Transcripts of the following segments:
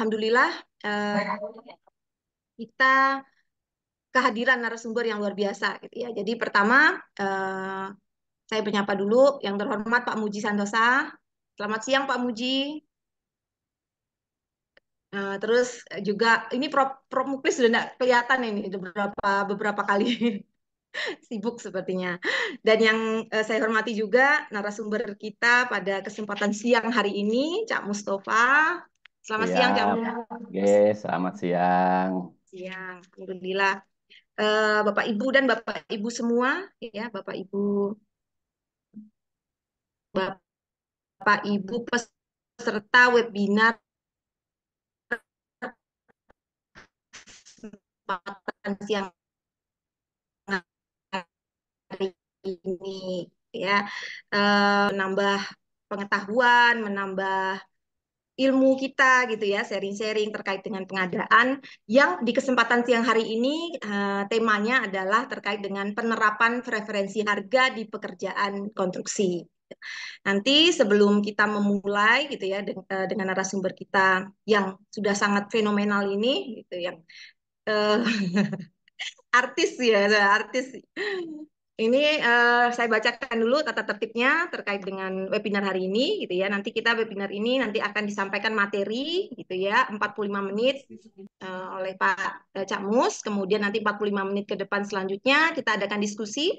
alhamdulillah kita kehadiran narasumber yang luar biasa gitu ya. Jadi pertama saya menyapa dulu yang terhormat Pak Muji Santosa. Selamat siang Pak Muji. Terus juga ini Prof Muklis sudah tidak kelihatan ini beberapa kali sibuk sepertinya. Dan yang saya hormati juga narasumber kita pada kesempatan siang hari ini, Cak Mustafa. Selamat siang Cak Siap, Mustafa. yes, selamat siang. Siang, alhamdulillah. Bapak Ibu dan Bapak Ibu semua, ya Bapak Ibu, Bapak Ibu peserta webinar kesempatan siang hari ini, ya, menambah pengetahuan, menambah ilmu kita gitu ya, sharing-sharing terkait dengan pengadaan yang di kesempatan siang hari ini temanya adalah terkait dengan penerapan preferensi harga di pekerjaan konstruksi. Nanti sebelum kita memulai gitu ya dengan narasumber kita yang sudah sangat fenomenal ini gitu yang eh, artis ya, artis. Ini saya bacakan dulu tata tertibnya terkait dengan webinar hari ini gitu ya. Nanti kita webinar ini nanti akan disampaikan materi gitu ya 45 menit oleh Pak Cak Mus. Kemudian nanti 45 menit ke depan selanjutnya kita adakan diskusi.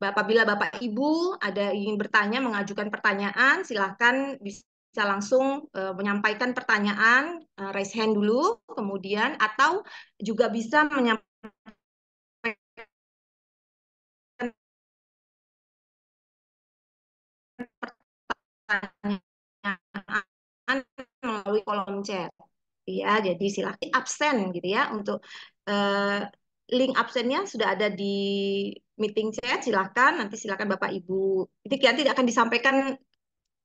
Apabila Bapak Ibu ada ingin bertanya, mengajukan pertanyaan, silakan bisa langsung menyampaikan pertanyaan, raise hand dulu, kemudian atau juga bisa menyampaikan pertanyaan melalui kolom chat. Ya, jadi silakan absen gitu ya untuk link absennya sudah ada di meeting chat. Silakan nanti silakan Bapak Ibu. Itu nanti akan disampaikan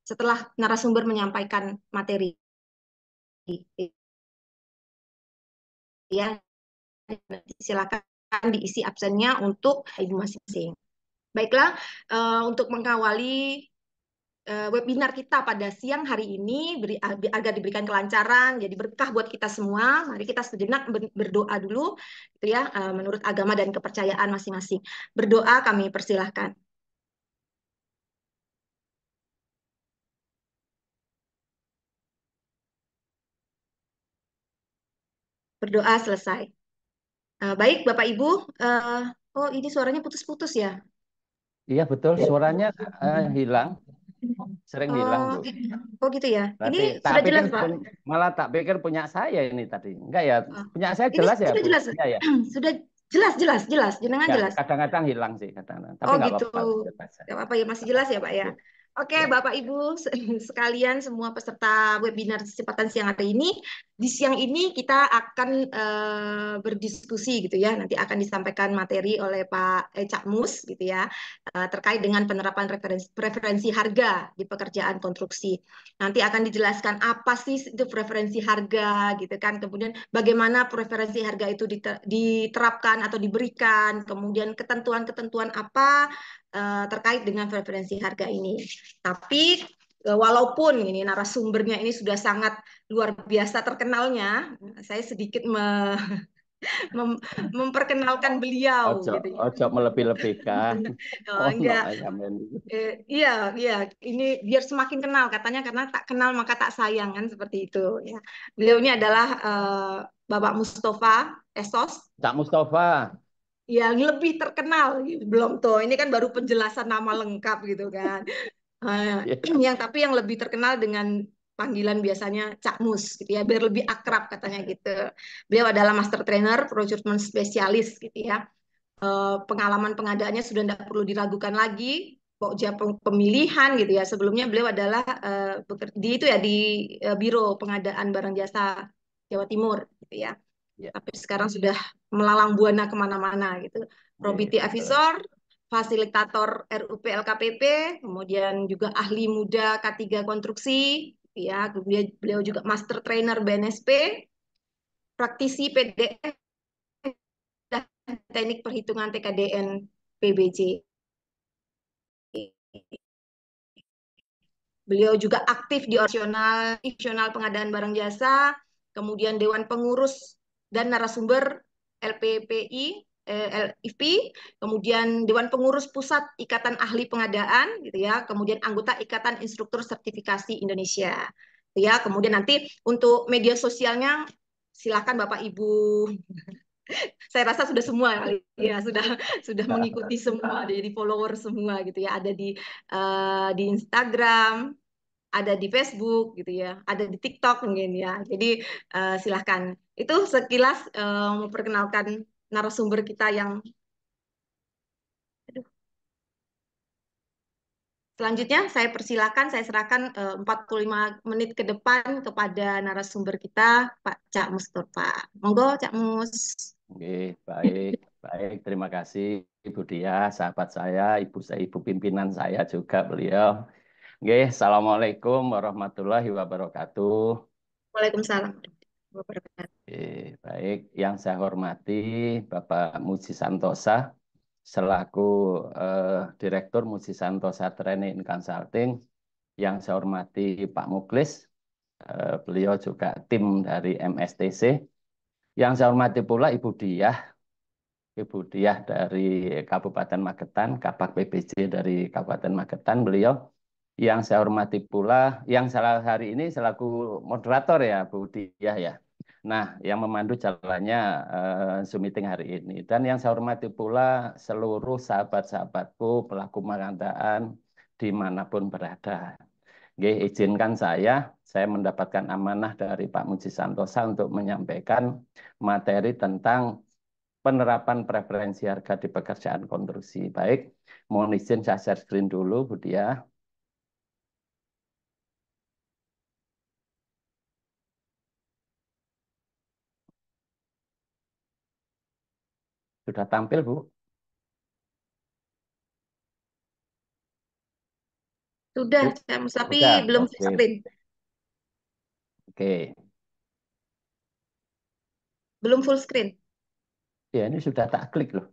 setelah narasumber menyampaikan materi. Ya, silakan diisi absennya untuk Ibu masing-masing. Baiklah, untuk mengawali webinar kita pada siang hari ini agar diberikan kelancaran, jadi berkah buat kita semua. Mari kita sejenak berdoa dulu, gitu ya, menurut agama dan kepercayaan masing-masing. Berdoa kami persilahkan. Berdoa selesai. Baik, Bapak Ibu. Oh, ini suaranya putus-putus ya? Iya betul, suaranya hilang, sering hilang Oh, Bu. oh gitu ya. Ini Berarti tak sudah jelas, pikir Pak. malah tak pikir punya saya ini tadi. Enggak ya, Oh, punya saya ini jelas ya sudah Bu. jelas. Iya ya. Sudah jelas, jelas, jelas. Jenengan Ya, jelas. kadang-kadang hilang sih kadang-kadang. Tapi Oh enggak gitu. apa-apa, bebas Gak saja. apa-apa ya, masih jelas ya Pak ya. Ya, Oke, ya. Bapak Ibu sekalian semua peserta webinar kesempatan siang hari ini. Di siang ini kita akan berdiskusi gitu ya. Nanti akan disampaikan materi oleh Pak Cak Mus gitu ya. Terkait dengan penerapan preferensi harga di pekerjaan konstruksi. Nanti akan dijelaskan apa sih itu preferensi harga gitu kan. Kemudian bagaimana preferensi harga itu diterapkan atau diberikan. Kemudian ketentuan-ketentuan apa terkait dengan preferensi harga ini. Tapi walaupun ini narasumbernya ini sudah sangat luar biasa terkenalnya, saya sedikit mem memperkenalkan beliau Ojo, gitu ya. ojo melebih-lebihkan. Oh, Oh, no, enggak, sampean. iya, iya, ini biar semakin kenal katanya karena tak kenal maka tak sayang kan seperti itu ya. Beliau ini adalah Bapak Mustafa Esos Cak Mustafa. yang lebih terkenal belum tuh. Ini kan baru penjelasan nama lengkap gitu kan. Ya. Yang tapi yang lebih terkenal dengan panggilan biasanya Cak Mus gitu ya, biar lebih akrab katanya gitu. Beliau adalah master trainer, procurement spesialis gitu ya. Pengalaman pengadaannya sudah tidak perlu diragukan lagi. Pokja pemilihan gitu ya. Sebelumnya beliau adalah di itu ya di Biro Pengadaan Barang Jasa Jawa Timur gitu ya. Ya, Tapi sekarang sudah melalang buana kemana-mana gitu. ya, Probity betul. Advisor, fasilitator RUP LKPP, kemudian juga ahli muda K3 konstruksi, ya, kemudian beliau juga master trainer BNSP, praktisi PDN dan teknik perhitungan TKDN PBJ. Beliau juga aktif di operasional pengadaan barang jasa, kemudian Dewan Pengurus dan Narasumber LPPI, LIP, kemudian Dewan Pengurus Pusat Ikatan Ahli Pengadaan, gitu ya, kemudian anggota Ikatan Instruktur Sertifikasi Indonesia, gitu ya. Kemudian nanti untuk media sosialnya silakan Bapak Ibu, saya rasa sudah semua ya, sudah mengikuti semua, jadi follower semua gitu ya, ada di Instagram, ada di Facebook gitu ya, ada di TikTok mungkin ya. Jadi silahkan. Itu sekilas memperkenalkan narasumber kita yang aduh. Selanjutnya saya persilakan, saya serahkan 45 menit ke depan kepada narasumber kita, Pak Cak Mustafa. Monggo Cak Mus. Oke, baik, baik. Terima kasih Ibu Dia, sahabat saya, Ibu pimpinan saya juga beliau. Oke, Assalamualaikum warahmatullahi wabarakatuh. Waalaikumsalam warahmatullahi wabarakatuh. Oke, baik. Yang saya hormati Bapak Muji Santosa selaku Direktur Muji Santosa Training and Consulting. Yang saya hormati Pak Muklis, beliau juga tim dari MSTC. Yang saya hormati pula Ibu Diah dari Kabupaten Magetan, Kabak PBJ dari Kabupaten Magetan, beliau. Yang saya hormati pula, yang salah hari ini selaku moderator ya, Bu Diah ya. Nah, yang memandu jalannya Zoom meeting hari ini. Dan yang saya hormati pula seluruh sahabat-sahabatku pelaku pengadaan dimanapun berada. Oke, izinkan saya mendapatkan amanah dari Pak Muji Santosa untuk menyampaikan materi tentang penerapan preferensi harga di pekerjaan konstruksi. Baik, mohon izin saya share screen dulu, Bu Dia. Sudah tampil, Bu? Sudah, Bu? Cak Mus, tapi Sudah, belum full oke. screen. Oke. Belum full screen. Ya, ini sudah tak klik loh.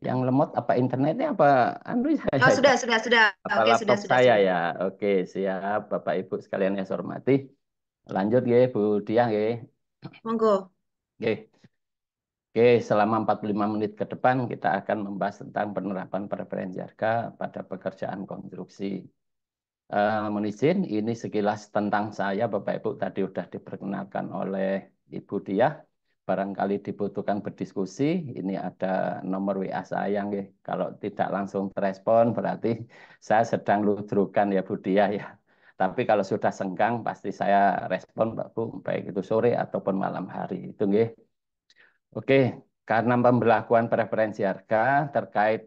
Yang lemot apa internetnya apa anu saya Oh, ya? sudah. Apa Oke, laptop sudah, saya sudah. ya? Oke, siap Bapak Ibu sekalian yang saya hormati. Lanjut ya, Bu Diah ya. Monggo. Oke. Oke, selama 45 menit ke depan kita akan membahas tentang penerapan preferensi harga pada pekerjaan konstruksi. Mohon izin, ini sekilas tentang saya, Bapak Ibu tadi sudah diperkenalkan oleh Ibu Diah. Barangkali dibutuhkan berdiskusi, ini ada nomor WA saya. Nggih. Kalau tidak langsung terespon, berarti saya sedang ludrukan ya Bu Diah ya. Tapi kalau sudah senggang, pasti saya respon, Pak Bu, baik itu sore ataupun malam hari. Itu nggih. Oke, karena pembelakuan preferensi harga terkait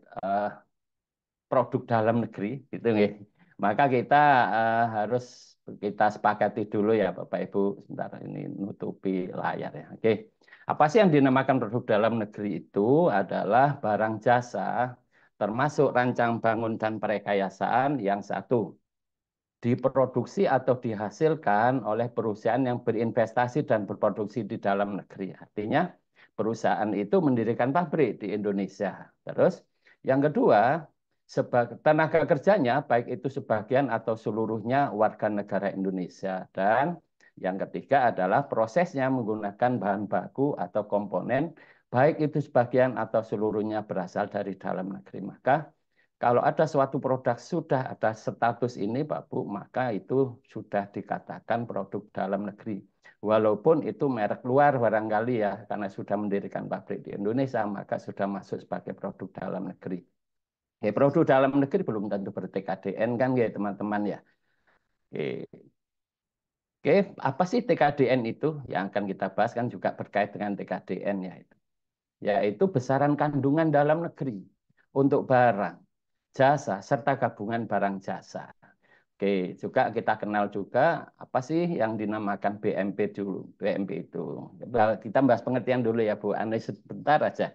produk dalam negeri, gitu nggih. Maka kita harus kita sepakati dulu ya Bapak Ibu, sebentar ini nutupi layar ya. Oke. Apa sih yang dinamakan produk dalam negeri itu adalah barang jasa termasuk rancang bangun dan perekayasaan yang satu diproduksi atau dihasilkan oleh perusahaan yang berinvestasi dan berproduksi di dalam negeri. Artinya perusahaan itu mendirikan pabrik di Indonesia. Terus yang kedua, tenaga kerjanya baik itu sebagian atau seluruhnya warga negara Indonesia. Dan yang ketiga adalah prosesnya menggunakan bahan baku atau komponen baik itu sebagian atau seluruhnya berasal dari dalam negeri. Maka kalau ada suatu produk sudah ada status ini, Pak Bu, maka itu sudah dikatakan produk dalam negeri. Walaupun itu merek luar barangkali ya, karena sudah mendirikan pabrik di Indonesia, maka sudah masuk sebagai produk dalam negeri. Ya, produk dalam negeri belum tentu ber-TKDN kan ya teman-teman ya. Oke. Oke, apa sih TKDN itu? Yang akan kita bahas kan juga berkait dengan TKDN ya itu. Yaitu besaran kandungan dalam negeri untuk barang, jasa, serta gabungan barang jasa. Oke, juga kita kenal juga apa sih yang dinamakan BMP dulu. BMP itu. Kita bahas pengertian dulu ya Bu Anies sebentar aja.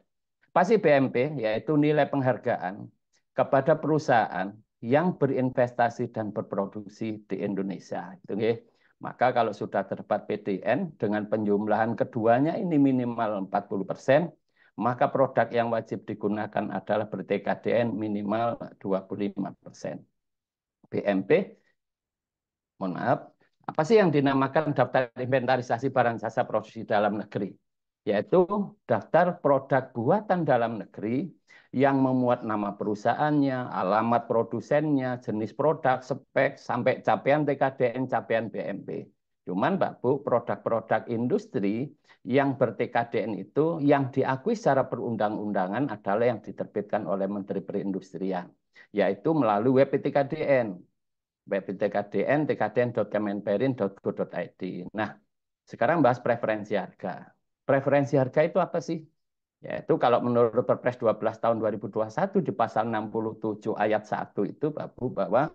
Pasti BMP yaitu nilai penghargaan kepada perusahaan yang berinvestasi dan berproduksi di Indonesia. Itu nggih. Maka kalau sudah terdapat PDN dengan penjumlahan keduanya ini minimal 40%, maka produk yang wajib digunakan adalah ber-TKDN minimal 25%. BMP, mohon maaf, Apa sih yang dinamakan daftar inventarisasi barang jasa produksi dalam negeri? Yaitu daftar produk buatan dalam negeri yang memuat nama perusahaannya, alamat produsennya, jenis produk, spek, sampai capaian TKDN, capaian BMP. Cuman Mbak Bu, produk-produk industri yang ber-TKDN itu yang diakui secara perundang-undangan adalah yang diterbitkan oleh Menteri Perindustrian, yaitu melalui web TKDN. Web TKDN, tkdn.kemenperin.go.id. Nah, sekarang bahas preferensi harga. Preferensi harga itu apa sih? Yaitu kalau menurut Perpres 12 tahun 2021 di pasal 67 ayat 1 itu bahwa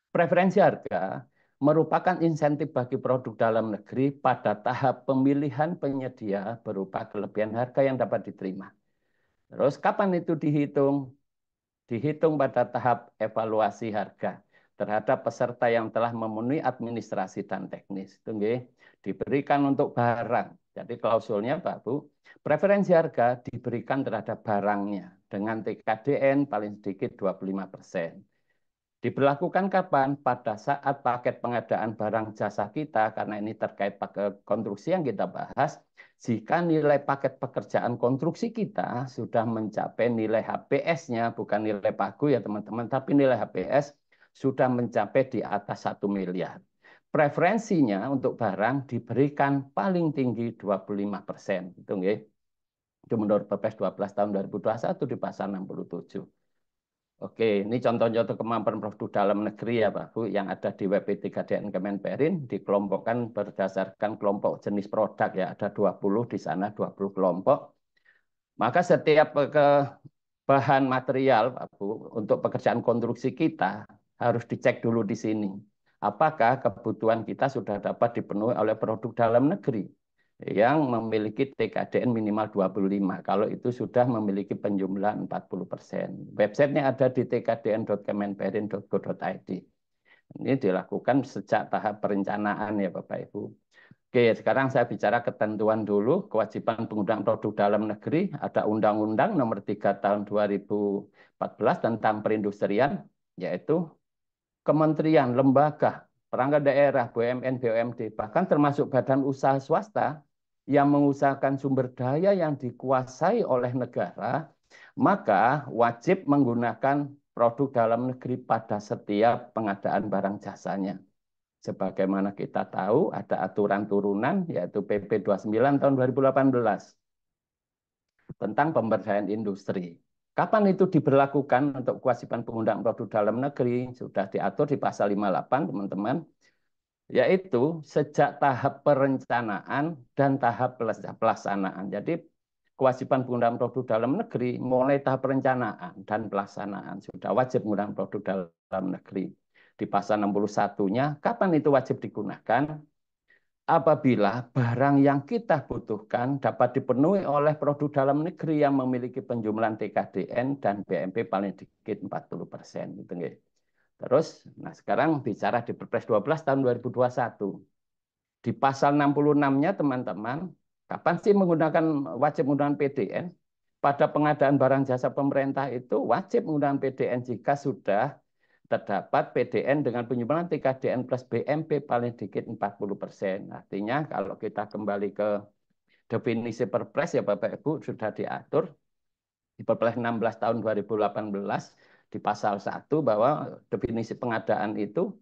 preferensi harga merupakan insentif bagi produk dalam negeri pada tahap pemilihan penyedia berupa kelebihan harga yang dapat diterima. Terus kapan itu dihitung? Dihitung pada tahap evaluasi harga terhadap peserta yang telah memenuhi administrasi dan teknis. Itu diberikan untuk barang. Jadi klausulnya Pak Bu, preferensi harga diberikan terhadap barangnya dengan TKDN paling sedikit 25%. Diberlakukan kapan? Pada saat paket pengadaan barang jasa kita, karena ini terkait paket konstruksi yang kita bahas, jika nilai paket pekerjaan konstruksi kita sudah mencapai nilai HPS-nya, bukan nilai pagu ya teman-teman, tapi nilai HPS sudah mencapai di atas 1 miliar. Preferensinya untuk barang diberikan paling tinggi 25%. Itu menurut Perpres 12 tahun 2021 di pasal 67. Oke, ini contoh-contoh kemampuan produk dalam negeri ya Pak Bu, yang ada di web P3DN Kemenperin, dikelompokkan berdasarkan kelompok jenis produk ya, ada 20 di sana, 20 kelompok. Maka setiap bahan material Pak Bu, untuk pekerjaan konstruksi kita harus dicek dulu di sini. Apakah kebutuhan kita sudah dapat dipenuhi oleh produk dalam negeri yang memiliki TKDN minimal 25. Kalau itu sudah memiliki penjumlahan 40%. Websitenya ada di tkdn.kemenperin.go.id. Ini dilakukan sejak tahap perencanaan ya Bapak Ibu. Oke, sekarang saya bicara ketentuan dulu. Kewajiban penggunaan produk dalam negeri. Ada Undang-Undang Nomor 3 Tahun 2014 tentang perindustrian, yaitu kementerian, lembaga, perangkat daerah, BUMN, BUMD, bahkan termasuk badan usaha swasta yang mengusahakan sumber daya yang dikuasai oleh negara, maka wajib menggunakan produk dalam negeri pada setiap pengadaan barang jasanya. Sebagaimana kita tahu, ada aturan turunan, yaitu PP 29 tahun 2018 tentang pemberdayaan industri. Kapan itu diberlakukan untuk kewajiban penggunaan produk dalam negeri? Sudah diatur di pasal 58, teman-teman. Yaitu sejak tahap perencanaan dan tahap pelaksanaan. Jadi kewajiban penggunaan produk dalam negeri mulai tahap perencanaan dan pelaksanaan. Sudah wajib menggunakan produk dalam negeri. Di pasal 61-nya, kapan itu wajib digunakan? Apabila barang yang kita butuhkan dapat dipenuhi oleh produk dalam negeri yang memiliki penjumlahan TKDN dan BMP paling sedikit 40%. Gitu, terus, nah sekarang bicara di Perpres 12 tahun 2021. Di pasal 66-nya teman-teman, kapan sih wajib menggunakan PDN? Pada pengadaan barang jasa pemerintah itu wajib menggunakan PDN jika sudah terdapat PDN dengan penyumbang TKDN plus BMP paling sedikit 40%. Artinya kalau kita kembali ke definisi Perpres ya Bapak Ibu sudah diatur di Perpres 16 tahun 2018 di pasal 1 bahwa definisi pengadaan itu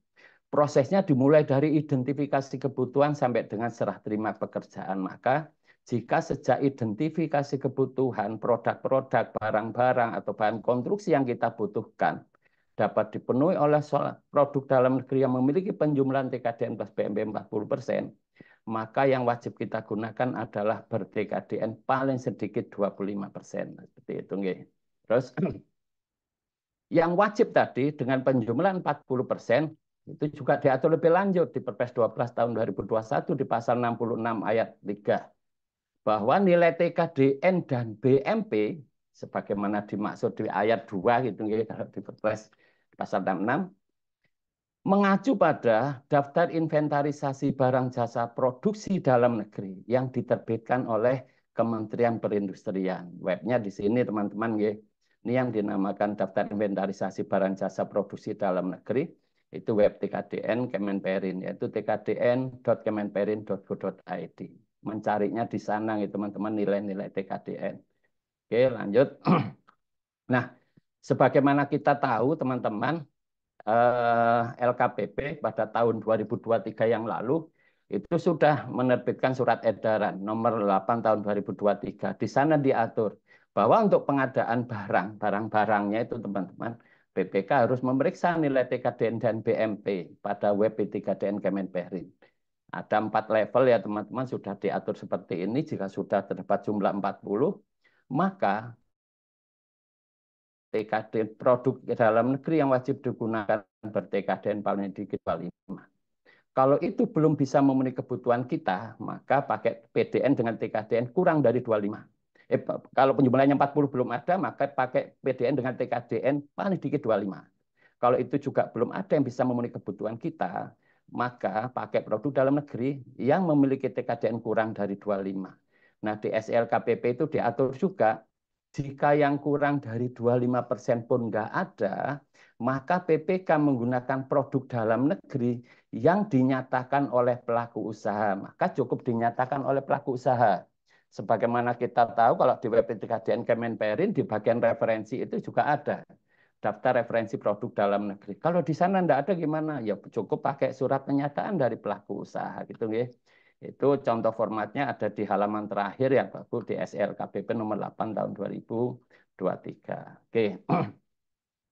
prosesnya dimulai dari identifikasi kebutuhan sampai dengan serah terima pekerjaan. Maka jika sejak identifikasi kebutuhan produk-produk, barang-barang atau bahan konstruksi yang kita butuhkan dapat dipenuhi oleh produk dalam negeri yang memiliki penjumlahan TKDN plus BMP 40%, maka yang wajib kita gunakan adalah ber-TKDN paling sedikit 25%. Seperti itu. Terus yang wajib tadi dengan penjumlahan 40% itu juga diatur lebih lanjut di Perpres 12 tahun 2021 di pasal 66 ayat 3 bahwa nilai TKDN dan BMP sebagaimana dimaksud di ayat 2 gitu kalau di Perpres pasal 66 mengacu pada daftar inventarisasi barang jasa produksi dalam negeri yang diterbitkan oleh Kementerian Perindustrian. Webnya di sini teman-teman. Ini yang dinamakan daftar inventarisasi barang jasa produksi dalam negeri Itu web TKDN Kemenperin, yaitu tkdn.kemenperin.go.id. Mencarinya di sana nih teman-teman, nilai-nilai TKDN. Oke, lanjut. Nah, sebagaimana kita tahu teman-teman, LKPP pada tahun 2023 yang lalu itu sudah menerbitkan surat edaran nomor 8 tahun 2023. Di sana diatur bahwa untuk pengadaan barang-barangnya itu teman-teman, BPK harus memeriksa nilai TKDN dan BMP pada web P3DN Kemenperin. Ada 4 level ya teman-teman, sudah diatur seperti ini. Jika sudah terdapat jumlah 40, maka TKDN produk dalam negeri yang wajib digunakan ber-TKDN paling sedikit 25. Kalau itu belum bisa memenuhi kebutuhan kita, maka pakai PDN dengan TKDN kurang dari 25. Kalau penjumlahannya 40 belum ada, maka pakai PDN dengan TKDN paling sedikit 25. Kalau itu juga belum ada yang bisa memenuhi kebutuhan kita, maka pakai produk dalam negeri yang memiliki TKDN kurang dari 25. Nah, di SLKPP itu diatur juga, jika yang kurang dari 25% pun nggak ada, maka PPK menggunakan produk dalam negeri yang dinyatakan oleh pelaku usaha. Maka cukup dinyatakan oleh pelaku usaha. Sebagaimana kita tahu, kalau di web TKDN Kemenperin, di bagian referensi itu juga ada daftar referensi produk dalam negeri. Kalau di sana enggak ada gimana? Ya cukup pakai surat pernyataan dari pelaku usaha gitu ya. Itu contoh formatnya ada di halaman terakhir yang bagus di SLKPP nomor 8 tahun 2023. Oke.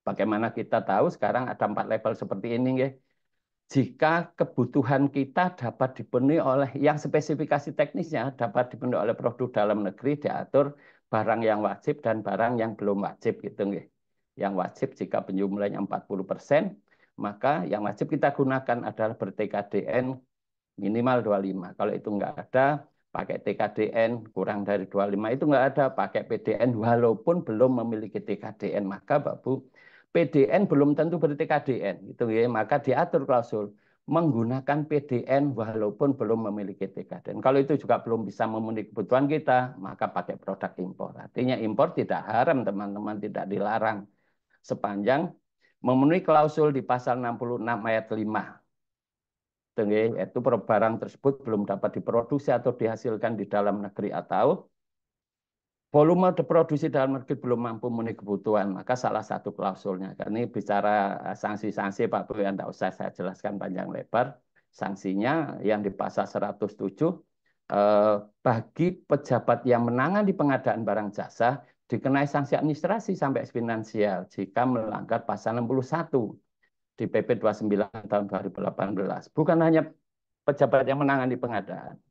Bagaimana kita tahu sekarang ada 4 level seperti ini ya. Jika kebutuhan kita dapat dipenuhi oleh yang spesifikasi teknisnya dapat dipenuhi oleh produk dalam negeri, diatur barang yang wajib dan barang yang belum wajib gitu nggih. Yang wajib jika penjumlahnya 40%, maka yang wajib kita gunakan adalah ber-TKDN minimal 25. Kalau itu enggak ada, pakai TKDN kurang dari 25 itu enggak ada, pakai PDN walaupun belum memiliki TKDN. Maka Bapak PDN belum tentu ber-TKDN gitu ya. Maka diatur klausul menggunakan PDN walaupun belum memiliki TKDN. Kalau itu juga belum bisa memenuhi kebutuhan kita, maka pakai produk impor. Artinya impor tidak haram teman-teman, tidak dilarang sepanjang memenuhi klausul di pasal 66 ayat 5. Yaitu barang tersebut belum dapat diproduksi atau dihasilkan di dalam negeri atau volume diproduksi dalam negeri belum mampu memenuhi kebutuhan, maka salah satu klausulnya. Karena ini bicara sanksi-sanksi Pak Bu, yang tidak usah saya jelaskan panjang lebar. Sanksinya yang di pasal 107, bagi pejabat yang menangani pengadaan barang jasa, dikenai sanksi administrasi sampai finansial jika melanggar pasal 61 di PP 29 tahun 2018. Bukan hanya pejabat yang menangani pengadaan.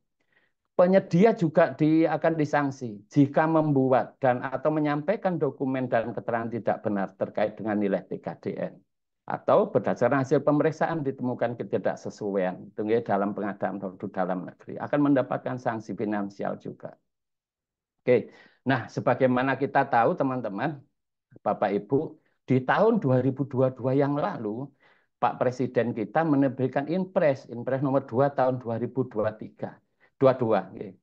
Penyedia juga akan disanksi jika membuat dan atau menyampaikan dokumen dan keterangan tidak benar terkait dengan nilai TKDN. Atau berdasarkan hasil pemeriksaan ditemukan ketidaksesuaian dalam pengadaan produk dalam negeri. Akan mendapatkan sanksi finansial juga. Oke, nah sebagaimana kita tahu teman-teman, Bapak Ibu, di tahun 2022 yang lalu, Pak Presiden kita menerbitkan Inpres nomor 2 tahun 2023. 22.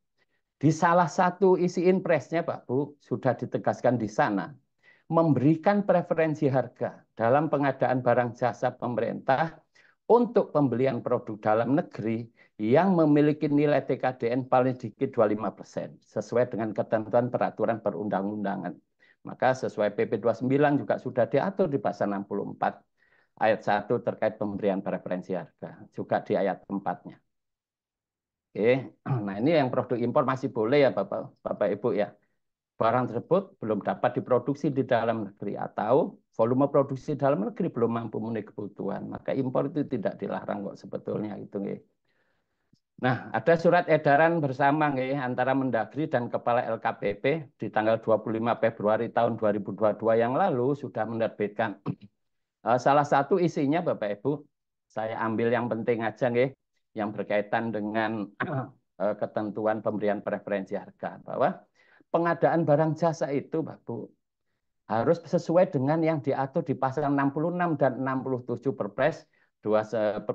Di salah satu isi Inpresnya, Pak Bu, sudah ditegaskan di sana, memberikan preferensi harga dalam pengadaan barang jasa pemerintah untuk pembelian produk dalam negeri yang memiliki nilai TKDN paling sedikit 25%, sesuai dengan ketentuan peraturan perundang-undangan. Maka sesuai PP 29 juga sudah diatur di pasal 64 ayat 1 terkait pemberian preferensi harga, juga di ayat 4-nya. Oke, nah ini yang produk impor masih boleh ya Bapak Ibu ya. Barang tersebut belum dapat diproduksi di dalam negeri atau volume produksi dalam negeri belum mampu memenuhi kebutuhan, maka impor itu tidak dilarang kok sebetulnya itu. Nah, ada surat edaran bersama antara Mendagri dan Kepala LKPP di tanggal 25 Februari tahun 2022 yang lalu sudah menerbitkan. Salah satu isinya Bapak Ibu, saya ambil yang penting aja yang berkaitan dengan ketentuan pemberian preferensi harga, bahwa pengadaan barang jasa itu Bapak Bu harus sesuai dengan yang diatur di pasal 66 dan 67 Perpres 12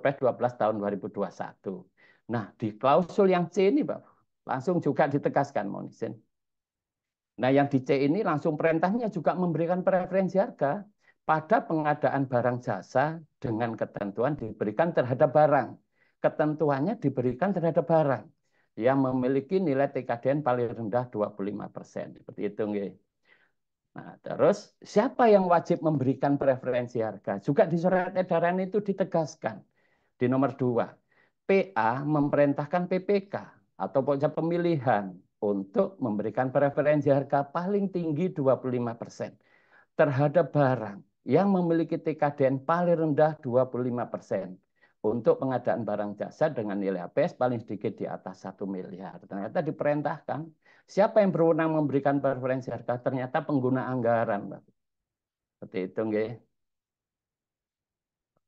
tahun 2021. Nah, di klausul yang C ini, Bapak, langsung juga ditegaskan, mohon izin. Nah, yang di C ini langsung perintahnya juga memberikan preferensi harga pada pengadaan barang jasa dengan ketentuan diberikan terhadap barang. Ketentuannya diberikan terhadap barang yang memiliki nilai TKDN paling rendah 25%. Seperti itu, nggih. Nah, terus siapa yang wajib memberikan preferensi harga? Juga di surat edaran itu ditegaskan. Di nomor 2, PA memerintahkan PPK atau pokja pemilihan untuk memberikan preferensi harga paling tinggi 25% terhadap barang yang memiliki TKDN paling rendah 25% untuk pengadaan barang jasa dengan nilai APS paling sedikit di atas 1 miliar. Ternyata diperintahkan. Siapa yang berwenang memberikan preferensi harga? Ternyata pengguna anggaran. Seperti itu, nggih.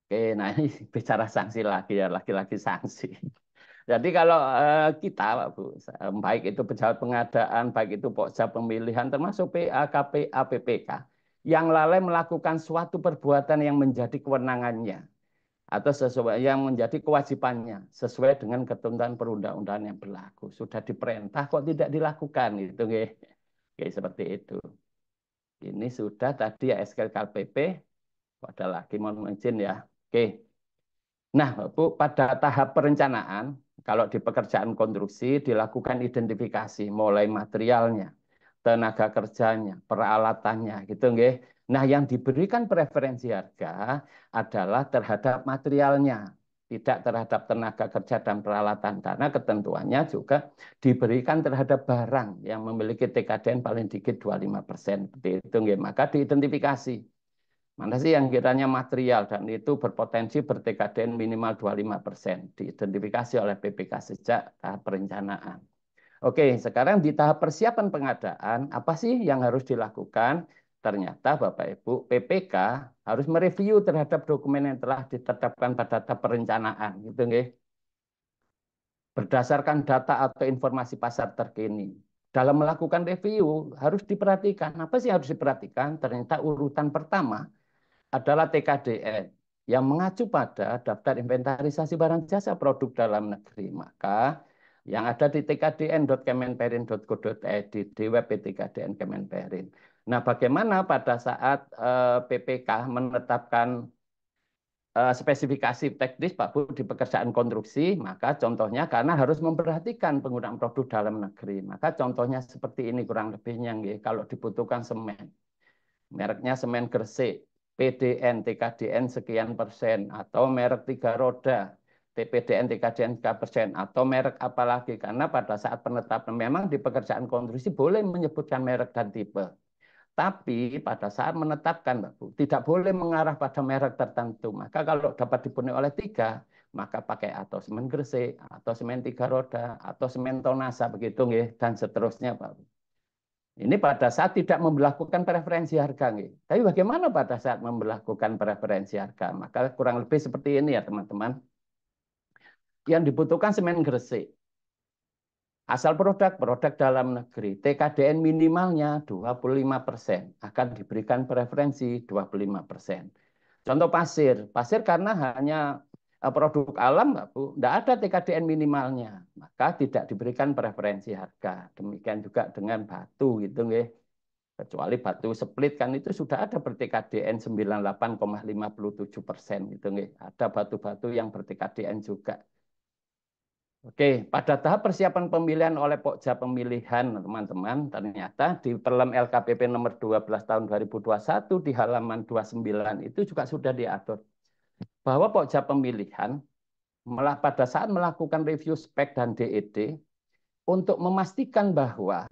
Oke, nah ini bicara sanksi lagi ya, lagi-lagi sanksi. Jadi kalau kita, Pak Bu, baik itu pejabat pengadaan, baik itu pokja pemilihan, termasuk PA, KPA, PPK, yang lalai melakukan suatu perbuatan yang menjadi kewenangannya atau sesuai yang menjadi kewajibannya sesuai dengan ketentuan perundang-undangan yang berlaku. Sudah diperintah kok tidak dilakukan, gitu, nggih. Oke, seperti itu. Ini sudah tadi ya SKKPP, ada lagi mohon izin ya. Oke. Nah, Bu, pada tahap perencanaan, kalau di pekerjaan konstruksi dilakukan identifikasi mulai materialnya, tenaga kerjanya, peralatannya, gitu nggih. Nah, yang diberikan preferensi harga adalah terhadap materialnya, tidak terhadap tenaga kerja dan peralatan karena ketentuannya juga diberikan terhadap barang yang memiliki TKDN paling dikit 25%. Seperti itu nggih. Maka diidentifikasi. Mana sih yang kiranya material dan itu berpotensi ber-TKDN minimal 25%. Diidentifikasi oleh PPK sejak tahap perencanaan. Oke, sekarang di tahap persiapan pengadaan, apa sih yang harus dilakukan? Ternyata Bapak Ibu, PPK harus mereview terhadap dokumen yang telah ditetapkan pada tahap perencanaan, gitu nggih. Berdasarkan data atau informasi pasar terkini. Dalam melakukan review harus diperhatikan, apa sih yang harus diperhatikan? Ternyata urutan pertama adalah TKDN yang mengacu pada daftar inventarisasi barang jasa produk dalam negeri. Maka yang ada di tkdn.kemenperin.go.id di web tkdn Kemenperin. Nah, bagaimana pada saat PPK menetapkan spesifikasi teknis Pak Bu di pekerjaan konstruksi, maka contohnya karena harus memperhatikan penggunaan produk dalam negeri. Maka contohnya seperti ini kurang lebihnya, kalau dibutuhkan semen. Mereknya semen Gresik, PDN, TKDN sekian persen, atau merek 3 roda, TPDN, TKDN 3%, atau merek apalagi, karena pada saat penetapan memang di pekerjaan konstruksi boleh menyebutkan merek dan tipe. Tapi pada saat menetapkan, Mbak Bu, tidak boleh mengarah pada merek tertentu. Maka kalau dapat dipenuhi oleh 3, maka pakai atau semen Gresik, atau semen 3 roda, atau semen Tonasa, begitu, dan seterusnya, Pak Bu. Ini pada saat tidak memperlakukan preferensi harga. Tapi bagaimana pada saat memperlakukan preferensi harga? Maka kurang lebih seperti ini ya teman-teman. Yang dibutuhkan semen Gresik. Asal produk dalam negeri. TKDN minimalnya 25%. Akan diberikan preferensi 25%. Contoh pasir. Pasir karena hanya produk alam, Mbak Bu, tidak ada TKDN minimalnya. Maka tidak diberikan preferensi harga. Demikian juga dengan batu, gitu nggih. Kecuali batu split kan itu sudah ada ber-TKDN 98,57% gitu nggih. Ada batu-batu yang ber-TKDN juga. Oke, pada tahap persiapan pemilihan oleh Pokja pemilihan teman-teman, ternyata di Perlem LKPP nomor 12 tahun 2021 di halaman 29 itu juga sudah diatur bahwa Pokja pemilihan pada saat melakukan review spek dan DED untuk memastikan bahwa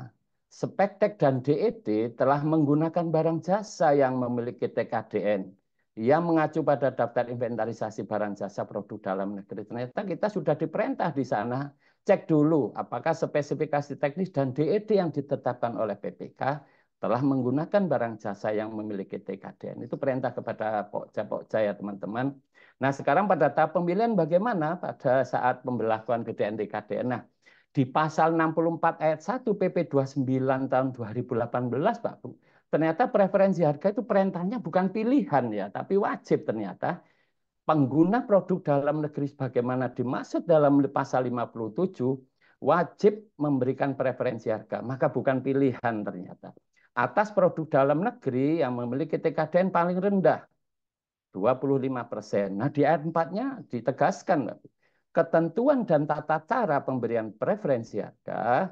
Spektek dan DED telah menggunakan barang jasa yang memiliki TKDN yang mengacu pada daftar inventarisasi barang jasa produk dalam negeri. Ternyata kita sudah diperintah di sana, cek dulu apakah spesifikasi teknis dan DED yang ditetapkan oleh PPK telah menggunakan barang jasa yang memiliki TKDN. Itu perintah kepada Pokja ya teman-teman. Nah sekarang pada tahap pemilihan bagaimana pada saat pembelakuan GDN TKDN? Nah, di pasal 64 ayat 1 PP 29 tahun 2018, Pak Bu, ternyata preferensi harga itu perintahnya bukan pilihan ya, tapi wajib ternyata. Pengguna produk dalam negeri sebagaimana dimaksud dalam pasal 57 wajib memberikan preferensi harga, maka bukan pilihan ternyata. atas produk dalam negeri yang memiliki TKDN paling rendah 25%. Nah, di ayat 4-nya ditegaskan ketentuan dan tata cara pemberian preferensi harga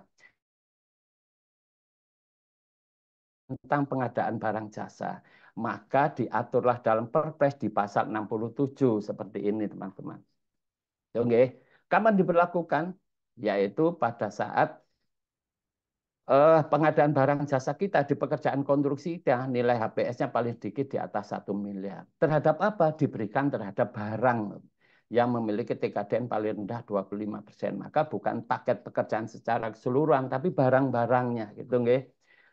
tentang pengadaan barang jasa. Maka diaturlah dalam Perpres di pasal 67 seperti ini, teman-teman. Oke, kapan diberlakukan? Yaitu pada saat pengadaan barang jasa kita di pekerjaan konstruksi nilai HPS-nya paling sedikit di atas 1 miliar. Terhadap apa? Diberikan terhadap barang yang memiliki TKDN paling rendah 25%. Maka bukan paket pekerjaan secara keseluruhan, tapi barang-barangnya. Gitu, nggih.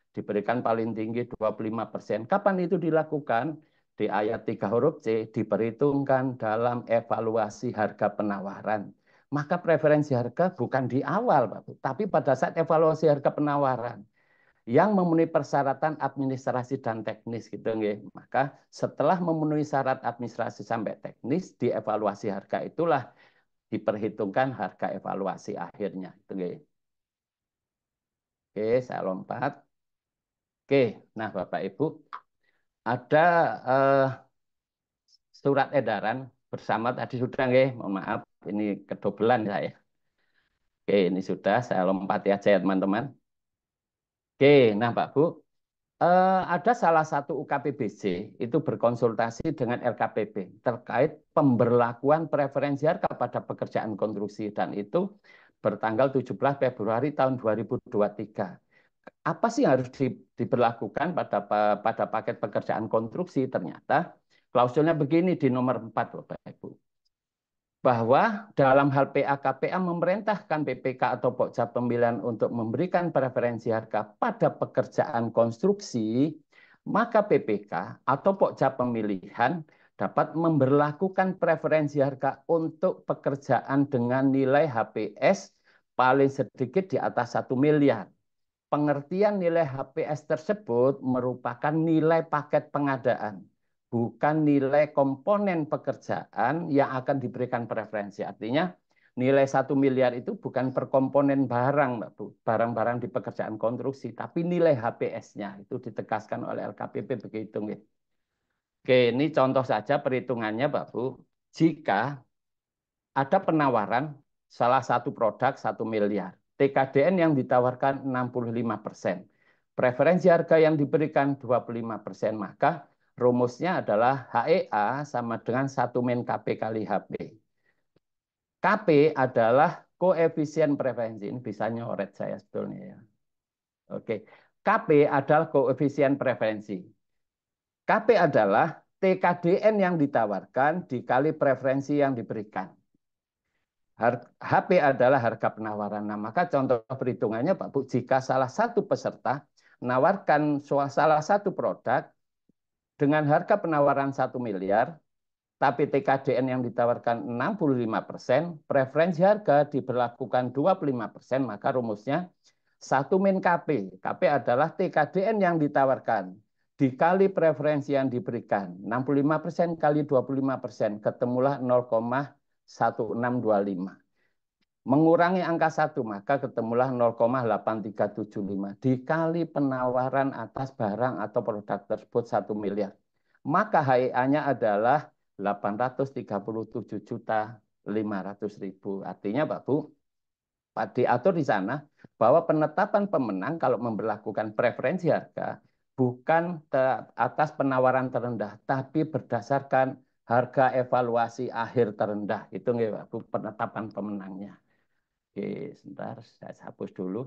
Diberikan paling tinggi 25%. Kapan itu dilakukan? Di ayat 3 huruf C, diperhitungkan dalam evaluasi harga penawaran. Maka preferensi harga bukan di awal, Pak, tapi pada saat evaluasi harga penawaran yang memenuhi persyaratan administrasi dan teknis gitu nggih. Maka setelah memenuhi syarat administrasi sampai teknis, dievaluasi harga itulah diperhitungkan harga evaluasi akhirnya gitu nggih. Oke, saya lompat. Oke, nah Bapak Ibu, ada surat edaran bersama tadi sudah nggih, mohon maaf ini kedobelan saya. Oke, ini sudah saya lompati aja ya teman-teman. Oke, nah Pak Bu, ada salah satu UKPBJ itu berkonsultasi dengan LKPP terkait pemberlakuan preferensi harga pada pekerjaan konstruksi dan itu bertanggal 17 Februari tahun 2023. Apa sih yang harus diberlakukan pada paket pekerjaan konstruksi? Ternyata klausulnya begini di nomor 4, Bapak Ibu. Bahwa dalam hal PA-KPA memerintahkan PPK atau Pokja Pemilihan untuk memberikan preferensi harga pada pekerjaan konstruksi, maka PPK atau Pokja Pemilihan dapat memberlakukan preferensi harga untuk pekerjaan dengan nilai HPS paling sedikit di atas 1 miliar. Pengertian nilai HPS tersebut merupakan nilai paket pengadaan, bukan nilai komponen pekerjaan yang akan diberikan preferensi. Artinya nilai 1 miliar itu bukan per komponen barang, Mbak Bu, barang-barang di pekerjaan konstruksi, tapi nilai HPS-nya itu ditegaskan oleh LKPP begitu. Oke, ini contoh saja perhitungannya, Mbak Bu. Jika ada penawaran salah satu produk 1 miliar. TKDN yang ditawarkan 65%. Preferensi harga yang diberikan 25%. Maka rumusnya adalah HEA sama dengan 1 min KP kali HP. KP adalah koefisien preferensi. Ini bisa nyoret saya sebetulnya ya. Oke. KP adalah koefisien preferensi. KP adalah TKDN yang ditawarkan dikali preferensi yang diberikan. HP adalah harga penawaran. Nah, maka contoh perhitungannya Pak Bu, jika salah satu peserta menawarkan salah satu produk dengan harga penawaran 1 miliar, tapi TKDN yang ditawarkan 65%, preferensi harga diberlakukan 25%, maka rumusnya 1 min KP. KP adalah TKDN yang ditawarkan dikali preferensi yang diberikan. 65% kali 25%, ketemulah 0,1625. Mengurangi angka 1, maka ketemulah 0,8375. Dikali penawaran atas barang atau produk tersebut 1 miliar. Maka HEA-nya adalah 837.500.000. Artinya Pak Bu, diatur di sana bahwa penetapan pemenang kalau memberlakukan preferensi harga bukan atas penawaran terendah, tapi berdasarkan harga evaluasi akhir terendah. Itu nggih Pak Bu, penetapan pemenangnya. Oke, sebentar saya hapus dulu.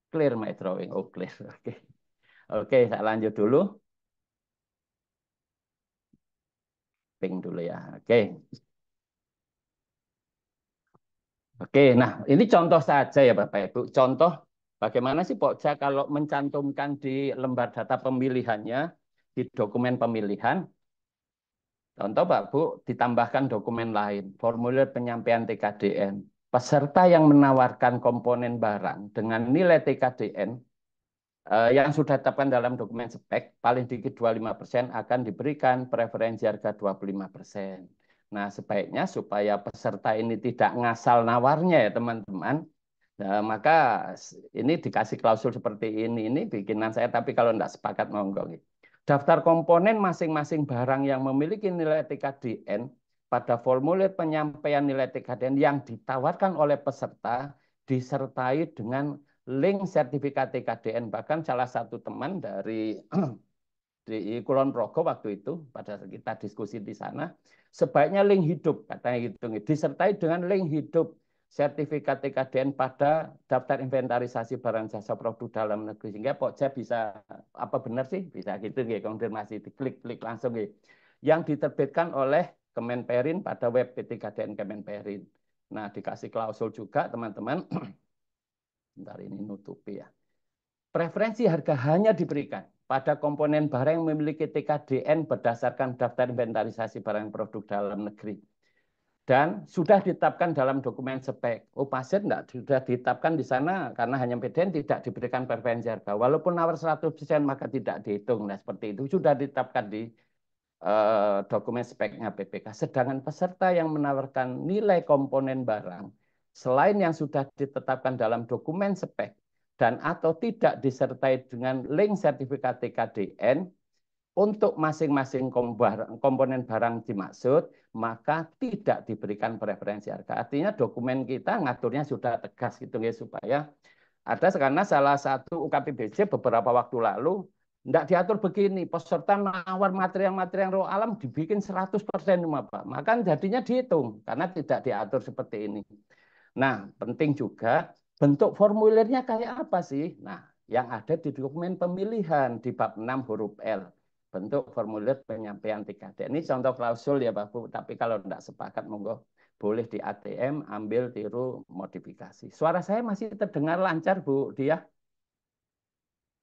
Clear my drawing. Oh, clear. Oke. Oke, saya lanjut dulu. Ping dulu ya. Oke. Oke, nah ini contoh saja ya Bapak Ibu. Contoh bagaimana sih Pokja kalau mencantumkan di lembar data pemilihannya, di dokumen pemilihan. Contoh Pak Bu, ditambahkan dokumen lain, formulir penyampaian TKDN. Peserta yang menawarkan komponen barang dengan nilai TKDN yang sudah ditetapkan dalam dokumen spek paling sedikit 25% akan diberikan preferensi harga 25%. Nah, sebaiknya supaya peserta ini tidak ngasal nawarnya ya teman-teman, Nah, maka ini dikasih klausul seperti ini bikinan saya, tapi kalau tidak sepakat monggo. Daftar komponen masing-masing barang yang memiliki nilai TKDN pada formulir penyampaian nilai TKDN yang ditawarkan oleh peserta disertai dengan link sertifikat TKDN. Bahkan salah satu teman dari di Kulon Progo waktu itu pada kita diskusi di sana sebaiknya link hidup katanya gitu disertai dengan link hidup sertifikat TKDN pada daftar inventarisasi barang jasa produk dalam negeri sehingga Pokja bisa apa benar sih bisa gitu ya konfirmasi diklik-klik langsung ya yang diterbitkan oleh Kemenperin pada web P3KDN Kemenperin. Nah, dikasih klausul juga teman-teman. Bentar ini nutupi ya. Preferensi harga hanya diberikan pada komponen barang yang memiliki TKDN berdasarkan daftar inventarisasi barang produk dalam negeri. Dan sudah ditetapkan dalam dokumen spek. Oh, pasien enggak sudah ditetapkan di sana karena hanya PDN tidak diberikan preferensi harga. Walaupun nawar 100% maka tidak dihitung. Nah, seperti itu sudah ditetapkan di dokumen speknya BPK. Sedangkan peserta yang menawarkan nilai komponen barang selain yang sudah ditetapkan dalam dokumen spek dan atau tidak disertai dengan link sertifikat TKDN untuk masing-masing komponen barang dimaksud, maka tidak diberikan preferensi harga. Artinya dokumen kita ngaturnya sudah tegas gitu ya supaya ada karena salah satu UKPBC beberapa waktu lalu tidak diatur begini, peserta nawar material-material roh alam dibikin 100% Pak. Maka jadinya dihitung karena tidak diatur seperti ini. Nah, penting juga bentuk formulirnya kayak apa sih? Nah, yang ada di dokumen pemilihan di bab 6 huruf L. Bentuk formulir penyampaian 3D. Ini contoh klausul ya Pak Bu, tapi kalau tidak sepakat monggo boleh di ATM, ambil, tiru, modifikasi. Suara saya masih terdengar lancar Bu Dia?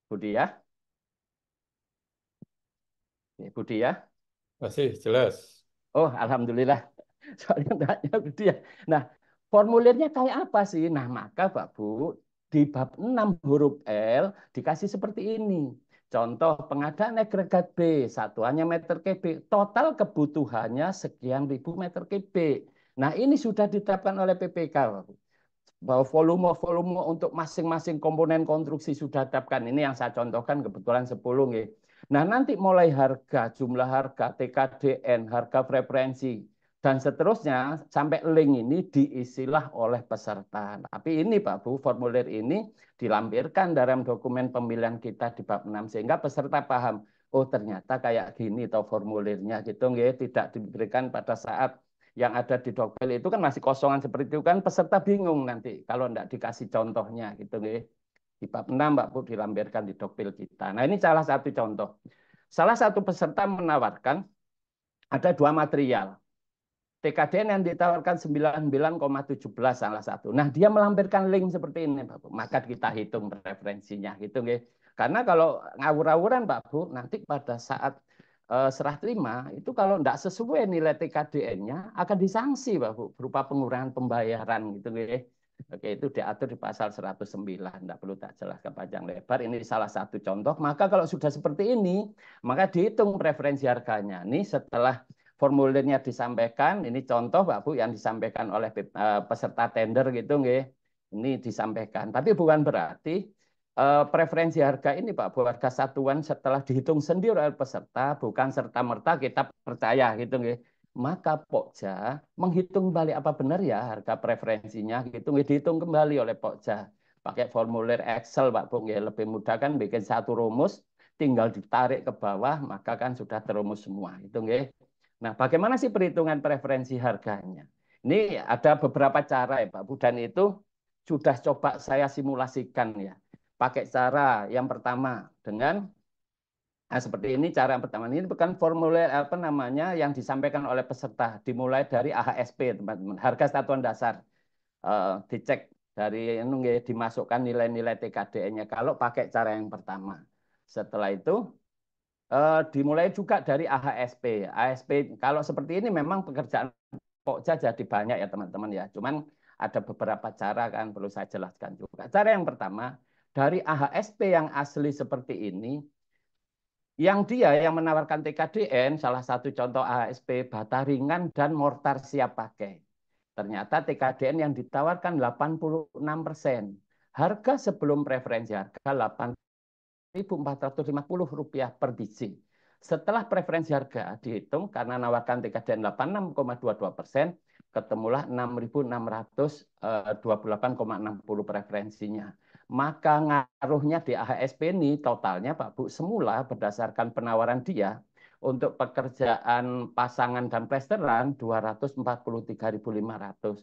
Bu Dia? Bu Dia? Masih jelas. Oh, alhamdulillah. Soalnya enggaknya dia. Nah, formulirnya kayak apa sih? Nah, maka Pak Bu, di bab 6 huruf L dikasih seperti ini. Contoh pengadaan agregat B, satuannya meter KB, total kebutuhannya sekian ribu meter KB. Nah, ini sudah ditetapkan oleh PPK, Pak Bu. Bahwa volume-volume untuk masing-masing komponen konstruksi sudah ditetapkan. Ini yang saya contohkan kebetulan 10 nggih. Nah, nanti mulai harga, jumlah harga, TKDN, harga preferensi, dan seterusnya sampai link ini diisilah oleh peserta. Tapi ini Pak Bu, formulir ini dilampirkan dalam dokumen pemilihan kita di bab 6 sehingga peserta paham, oh ternyata kayak gini atau formulirnya gitu nggih, tidak diberikan pada saat yang ada di dokpel itu kan masih kosongan seperti itu kan peserta bingung nanti kalau tidak dikasih contohnya gitu nggih. Di bab 6 Mbak Bu dilampirkan di dokpil kita. Nah, ini salah satu contoh. Salah satu peserta menawarkan ada dua material. TKDN yang ditawarkan 99,17 salah satu. Nah, dia melampirkan link seperti ini, Pak Bu. Maka kita hitung preferensinya gitu nggih. Karena kalau ngawur-ngawuran Pak Bu, nanti pada saat serah terima itu kalau tidak sesuai nilai TKDN-nya akan disanksi Pak Bu berupa pengurangan pembayaran gitu nggih. Oke, itu diatur di pasal 109. Tidak perlu tak jelaskan panjang lebar. Ini salah satu contoh. Maka kalau sudah seperti ini, maka dihitung preferensi harganya. Ini setelah formulirnya disampaikan, ini contoh Pak Bu yang disampaikan oleh peserta tender gitu nggih. Ini disampaikan. Tapi bukan berarti preferensi harga ini Pak Bu, harga satuan setelah dihitung sendiri oleh peserta, bukan serta-merta kita percaya gitu nggih. Maka Pokja menghitung kembali apa benar ya harga preferensinya gitu dihitung kembali oleh Pokja. Pakai formulir Excel Pak Bu, lebih mudah kan bikin satu rumus tinggal ditarik ke bawah maka kan sudah terumus semua itu nggih. Nah, bagaimana sih perhitungan preferensi harganya? Ini ada beberapa cara ya Pak Bu dan itu sudah coba saya simulasikan ya. Pakai cara yang pertama dengan nah, seperti ini cara yang pertama ini bukan formulir apa namanya yang disampaikan oleh peserta dimulai dari AHSP teman-teman harga satuan dasar dicek dari dimasukkan nilai-nilai TKDN-nya kalau pakai cara yang pertama. Setelah itu dimulai juga dari AHSP. AHSP kalau seperti ini memang pekerjaan Pokja jadi banyak ya teman-teman ya. Cuman ada beberapa cara kan perlu saya jelaskan juga. Cara yang pertama dari AHSP yang asli seperti ini yang dia yang menawarkan TKDN salah satu contoh AHSP bata ringan dan mortar siap pakai. Ternyata TKDN yang ditawarkan 86%. Harga sebelum preferensi harga Rp8.450 per biji. Setelah preferensi harga dihitung karena nawarkan TKDN 86,22%, ketemulah 6.628,60 preferensinya. Maka ngaruhnya di AHSP ini totalnya Pak Bu semula berdasarkan penawaran dia untuk pekerjaan pasangan dan plesteran 243.500.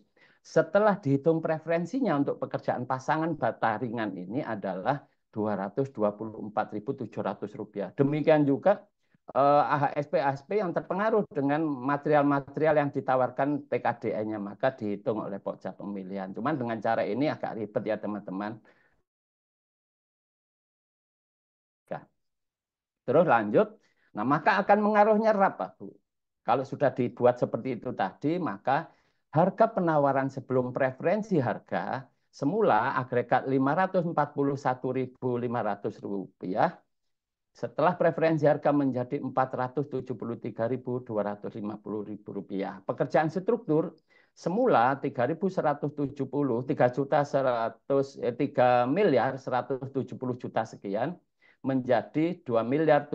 Setelah dihitung preferensinya untuk pekerjaan pasangan bata ringan ini adalah Rp224.700. Demikian juga AHSP yang terpengaruh dengan material-material yang ditawarkan TKDN-nya, maka dihitung oleh pokja pemilihan. Cuman dengan cara ini agak ribet ya teman-teman. Terus lanjut, nah maka akan mengaruhnya RAP, Pak Bu. Kalau sudah dibuat seperti itu tadi, maka harga penawaran sebelum preferensi harga semula agregat Rp541.500. Setelah preferensi harga menjadi Rp473.250. Pekerjaan struktur semula 3.170, 3 miliar 170 juta sekian menjadi 2.770 miliar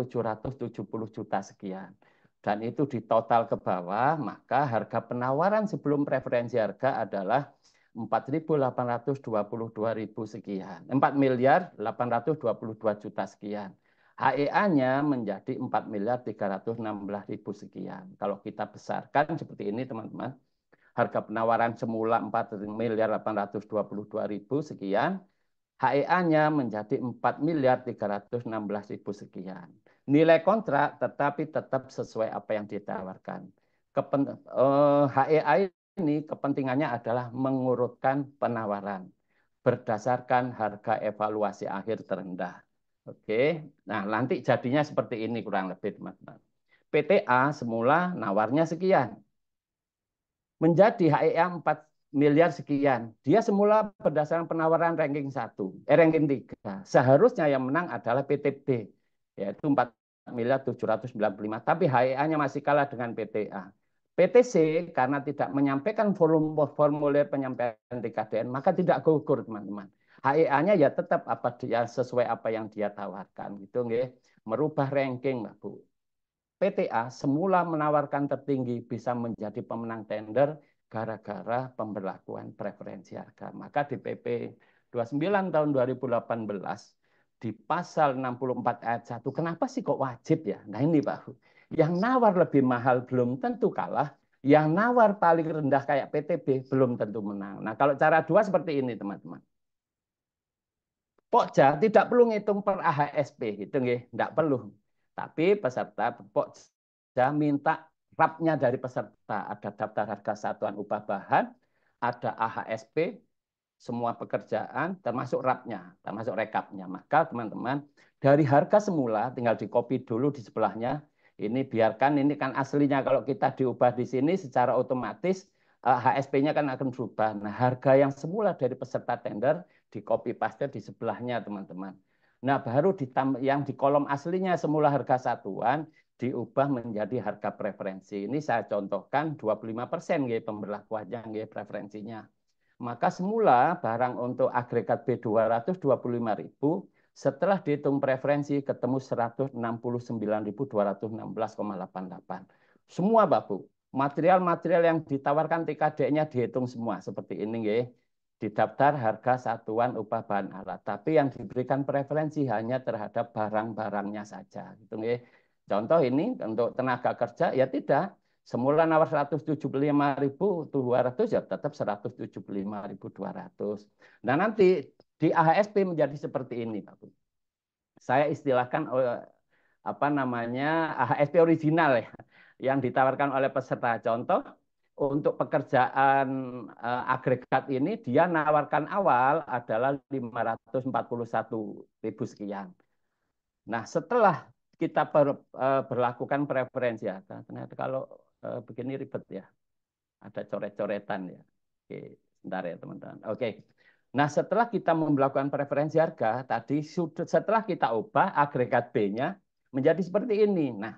sekian. Dan itu ditotal ke bawah, maka harga penawaran sebelum preferensi harga adalah 4.822.000 sekian. 4.822 juta sekian. HEA-nya menjadi 4.316.000 sekian. Kalau kita besarkan seperti ini teman-teman, harga penawaran semula 4.822.000 sekian, HEA-nya menjadi 4.316.000 sekian. Nilai kontrak tetapi tetap sesuai apa yang ditawarkan. HEA ini kepentingannya adalah mengurutkan penawaran berdasarkan harga evaluasi akhir terendah. Oke, nah nanti jadinya seperti ini kurang lebih teman-teman. PTA semula nawarnya sekian, menjadi HEA 4 miliar sekian. Dia semula berdasarkan penawaran ranking 1, ranking 3. Seharusnya yang menang adalah PTB, yaitu 4.795. Tapi HEA-nya masih kalah dengan PTA. PTC karena tidak menyampaikan formulir penyampaian TKDN, maka tidak gugur teman-teman. HEA-nya ya tetap apa dia sesuai apa yang dia tawarkan gitu nggih. Merubah ranking Mbak Bu. PTA semula menawarkan tertinggi bisa menjadi pemenang tender gara-gara pemberlakuan preferensi harga. Maka di PP 29 tahun 2018 di pasal 64 ayat 1, kenapa sih kok wajib ya? Nah ini Pak, yang nawar lebih mahal belum tentu kalah, yang nawar paling rendah kayak PTB belum tentu menang. Nah kalau cara dua seperti ini teman-teman. Pokja tidak perlu ngitung per AHSP, gitu nggih, tidak perlu. Tapi peserta Pokja minta RAP-nya dari peserta, ada daftar harga satuan upah bahan, ada AHSP, semua pekerjaan, termasuk RAP-nya, termasuk rekapnya. Maka teman-teman, dari harga semula, tinggal di copy dulu di sebelahnya, ini biarkan, ini kan aslinya, kalau kita diubah di sini secara otomatis, HSP-nya kan akan berubah. Nah, harga yang semula dari peserta tender, di copy paste di sebelahnya teman-teman. Nah baru yang di kolom aslinya semula harga satuan diubah menjadi harga preferensi. Ini saya contohkan 25% gitu pemberlakuannya gitu, preferensinya. Maka semula barang untuk agregat B 225.000 setelah dihitung preferensi ketemu 169.216,88. Semua Bapak, material-material yang ditawarkan TKD-nya dihitung semua seperti ini nggih. Di daftar harga satuan upah bahan alat, tapi yang diberikan preferensi hanya terhadap barang-barangnya saja. Gitu, nggih. Contoh ini untuk tenaga kerja ya tidak. Semula nawar 175.200 ya tetap 175.200. Nah nanti di AHSP menjadi seperti ini, Pak. Saya istilahkan apa namanya AHSP original ya, yang ditawarkan oleh peserta. Contoh untuk pekerjaan agregat ini dia nawarkan awal adalah 541.000 sekian. Nah, setelah kita berlakukan preferensi ya, ternyata kalau begini ribet ya. Ada coret-coretan ya. Oke, sebentar ya teman-teman. Oke. Nah, setelah kita melakukan preferensi harga tadi setelah kita ubah agregat B-nya menjadi seperti ini. Nah,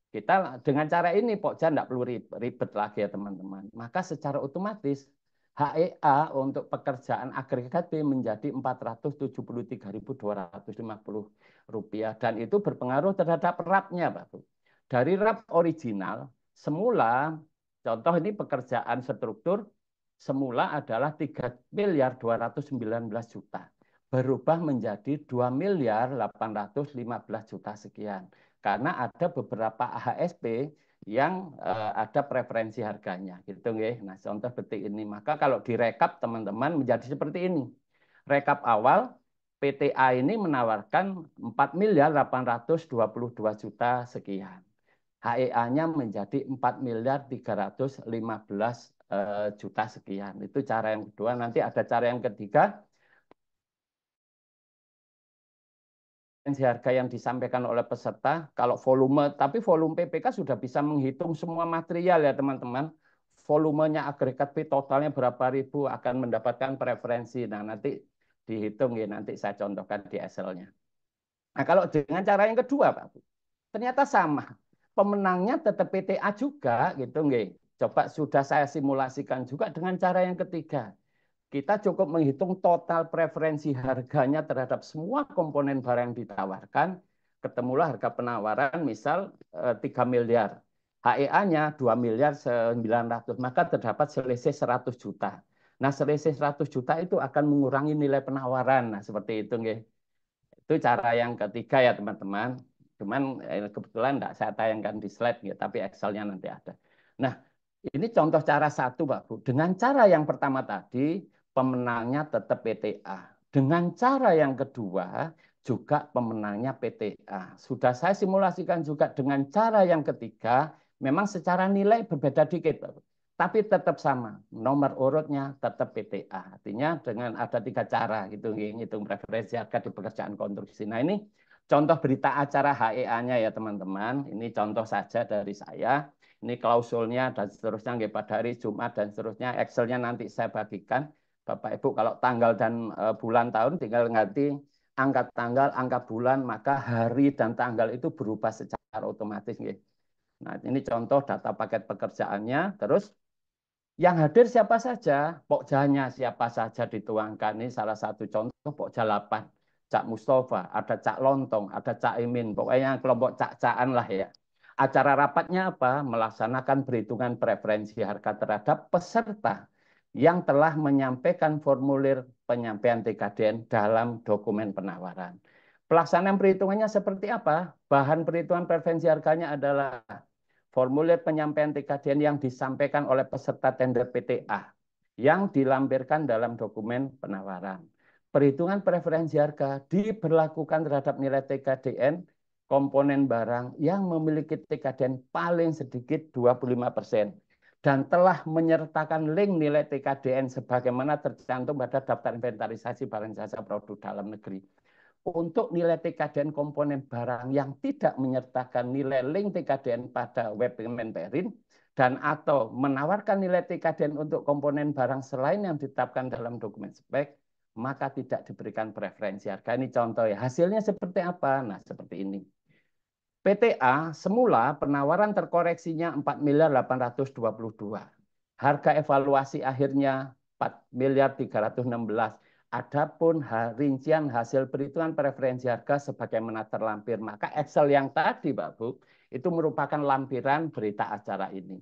kita dengan cara ini Pokja tidak perlu ribet lagi ya teman-teman. Maka secara otomatis HEA untuk pekerjaan agregat B menjadi Rp473.250 dan itu berpengaruh terhadap RAP-nya, Pak Bu. Dari RAP original semula, contoh ini pekerjaan struktur semula adalah 3.219.000.000, berubah menjadi 2.815.000.000 sekian. Karena ada beberapa AHSP yang ada preferensi harganya, gitu nggih. Nah, contoh seperti ini. Maka kalau direkap teman-teman menjadi seperti ini. Rekap awal PTA ini menawarkan 4.822.000.000 sekian. HEA-nya menjadi 4.315.000.000 sekian. Itu cara yang kedua. Nanti ada cara yang ketiga. Harga yang disampaikan oleh peserta, kalau volume, tapi volume PPK sudah bisa menghitung semua material ya teman-teman. Volumenya agregat P totalnya berapa ribu akan mendapatkan preferensi. Nah nanti dihitung ya, nanti saya contohkan di Excel-nya. Nah kalau dengan cara yang kedua Pak, ternyata sama. Pemenangnya tetap PTA juga gitu nggih. Coba sudah saya simulasikan juga dengan cara yang ketiga. Kita cukup menghitung total preferensi harganya terhadap semua komponen barang yang ditawarkan. Ketemulah harga penawaran misal 3 miliar. HEA-nya 2.900.000.000, maka terdapat selisih 100 juta. Nah, selisih 100 juta itu akan mengurangi nilai penawaran. Nah, seperti itu. Nggih. Itu cara yang ketiga ya, teman-teman. Cuman kebetulan enggak saya tayangkan di slide, ya, tapi Excel-nya nanti ada. Nah, ini contoh cara satu, Pak Bu. Dengan cara yang pertama tadi, pemenangnya tetap PTA. Dengan cara yang kedua, juga pemenangnya PTA. Sudah saya simulasikan juga dengan cara yang ketiga, memang secara nilai berbeda dikit, Pak Bu. Tapi tetap sama, nomor urutnya tetap PTA. Artinya dengan ada 3 cara gitu, ngitung preferensi harga di pekerjaan konstruksi. Nah ini contoh berita acara HEA-nya ya teman-teman. Ini contoh saja dari saya. Ini klausulnya dan seterusnya pada hari Jumat dan seterusnya. Excel-nya nanti saya bagikan. Bapak Ibu kalau tanggal dan bulan tahun tinggal ganti angka tanggal, angka bulan, maka hari dan tanggal itu berubah secara otomatis. Nah ini contoh data paket pekerjaannya. Terus yang hadir siapa saja, pokjanya siapa saja dituangkan. Ini salah satu contoh pokja 8. Cak Mustafa, ada Cak Lontong, ada Cak Imin. Pokoknya kelompok cak-cakan lah ya. Acara rapatnya apa? Melaksanakan perhitungan preferensi harga terhadap peserta yang telah menyampaikan formulir penyampaian TKDN dalam dokumen penawaran. Pelaksanaan perhitungannya seperti apa? Bahan perhitungan preferensi harganya adalah formulir penyampaian TKDN yang disampaikan oleh peserta tender PTA yang dilampirkan dalam dokumen penawaran. Perhitungan preferensi harga diberlakukan terhadap nilai TKDN komponen barang yang memiliki TKDN paling sedikit 25% dan telah menyertakan link nilai TKDN sebagaimana tercantum pada daftar inventarisasi barang jasa produk dalam negeri. Untuk nilai TKDN komponen barang yang tidak menyertakan nilai link TKDN pada web Kemenperin dan atau menawarkan nilai TKDN untuk komponen barang selain yang ditetapkan dalam dokumen spek, maka tidak diberikan preferensi harga. Ini contoh ya. Hasilnya seperti apa? Nah, seperti ini. PTA semula penawaran terkoreksinya 4.822. Harga evaluasi akhirnya 4.316. Adapun rincian hasil perhitungan preferensi harga sebagaimana terlampir. Maka Excel yang tadi, Pak Bu, itu merupakan lampiran berita acara ini.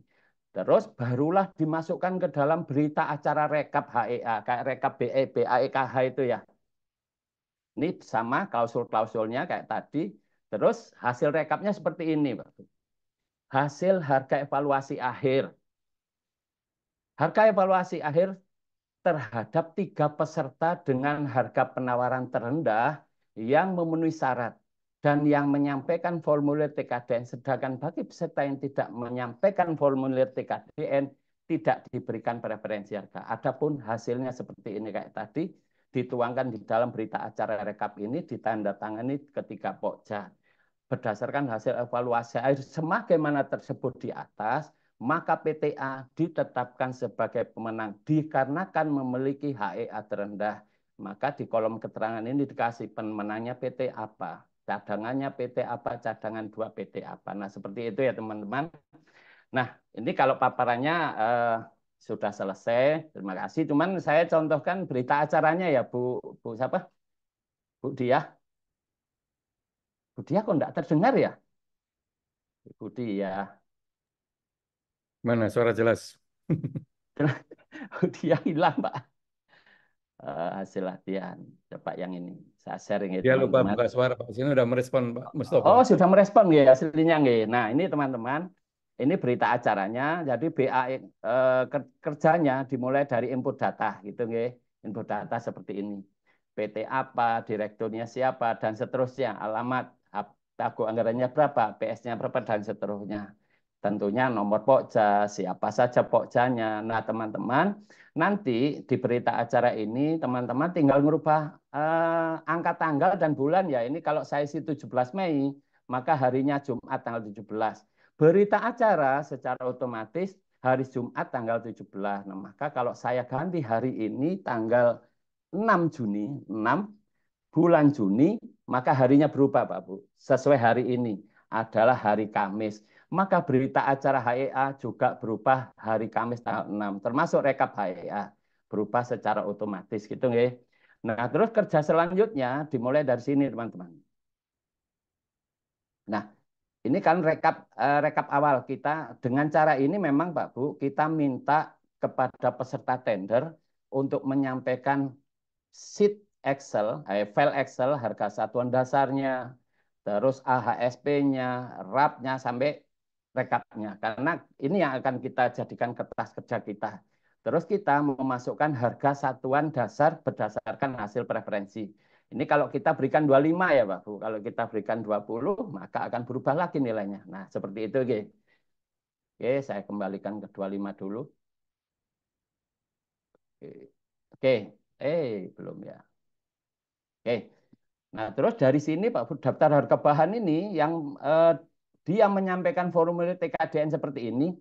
Terus barulah dimasukkan ke dalam berita acara rekap HEA, kayak rekap BAEKH itu ya. Ini sama klausul-klausulnya kayak tadi. Terus hasil rekapnya seperti ini, Pak Bu. Hasil harga evaluasi akhir. Harga evaluasi akhir terhadap 3 peserta dengan harga penawaran terendah yang memenuhi syarat dan yang menyampaikan formulir TKDN. Sedangkan bagi peserta yang tidak menyampaikan formulir TKDN tidak diberikan preferensi harga. Adapun hasilnya seperti ini kayak tadi, dituangkan di dalam berita acara rekap ini, ditandatangani ketika Pokja. Berdasarkan hasil evaluasi akhir sebagaimana tersebut di atas, maka PTA ditetapkan sebagai pemenang dikarenakan memiliki HEA terendah. Maka di kolom keterangan ini dikasih pemenangnya PT apa, cadangannya PT apa, cadangan 2 PT apa. Nah, seperti itu ya teman-teman. Nah, ini kalau paparannya sudah selesai. Terima kasih. Cuman saya contohkan berita acaranya ya Bu, Bu siapa? Bu Diah. Bu Diah kok enggak terdengar ya? Bu Diah. Mana suara jelas? Bu Diah hilang, Pak. Hasil latihan. Coba yang ini. Saya share ya Dia lupa teman-teman. buka suara, Pak. Sini udah merespon, Pak Mustafa. Oh, sudah merespon ya aslinya nggih. Nah, ini teman-teman, ini berita acaranya. Jadi BA kerjanya dimulai dari input data gitu nggih. Input data seperti ini. PT apa, direkturnya siapa dan seterusnya, alamat, tago anggarannya berapa, PS-nya berapa dan seterusnya. Tentunya nomor pokja, siapa saja pokjanya. Nah, teman-teman, nanti di berita acara ini teman-teman tinggal merubah angka tanggal dan bulan ya. Ini kalau saya isi 17 Mei, maka harinya Jumat tanggal 17. Berita acara secara otomatis hari Jumat tanggal 17. Nah, maka kalau saya ganti hari ini tanggal 6 Juni, 6 bulan Juni, maka harinya berubah Pak Bu. Sesuai hari ini adalah hari Kamis. Maka berita acara HEA juga berubah hari Kamis tanggal 6, termasuk rekap HEA. Berubah secara otomatis gitu nggih. Nah, terus kerja selanjutnya dimulai dari sini teman-teman. Nah, ini kan rekap awal kita dengan cara ini memang Pak Bu, kita minta kepada peserta tender untuk menyampaikan sheet Excel, file Excel, harga satuan dasarnya, terus AHSP-nya, RAP-nya, sampai rekapnya. Karena ini yang akan kita jadikan kertas kerja kita. Terus kita memasukkan harga satuan dasar berdasarkan hasil preferensi. Ini kalau kita berikan 25 ya Pak Bu. Kalau kita berikan 20, maka akan berubah lagi nilainya. Nah, seperti itu. Oke, oke saya kembalikan ke 25 dulu. Oke, oke. Belum ya. Oke. Nah, terus dari sini Pak Bu, daftar harga bahan ini yang dia menyampaikan formulir TKDN seperti ini,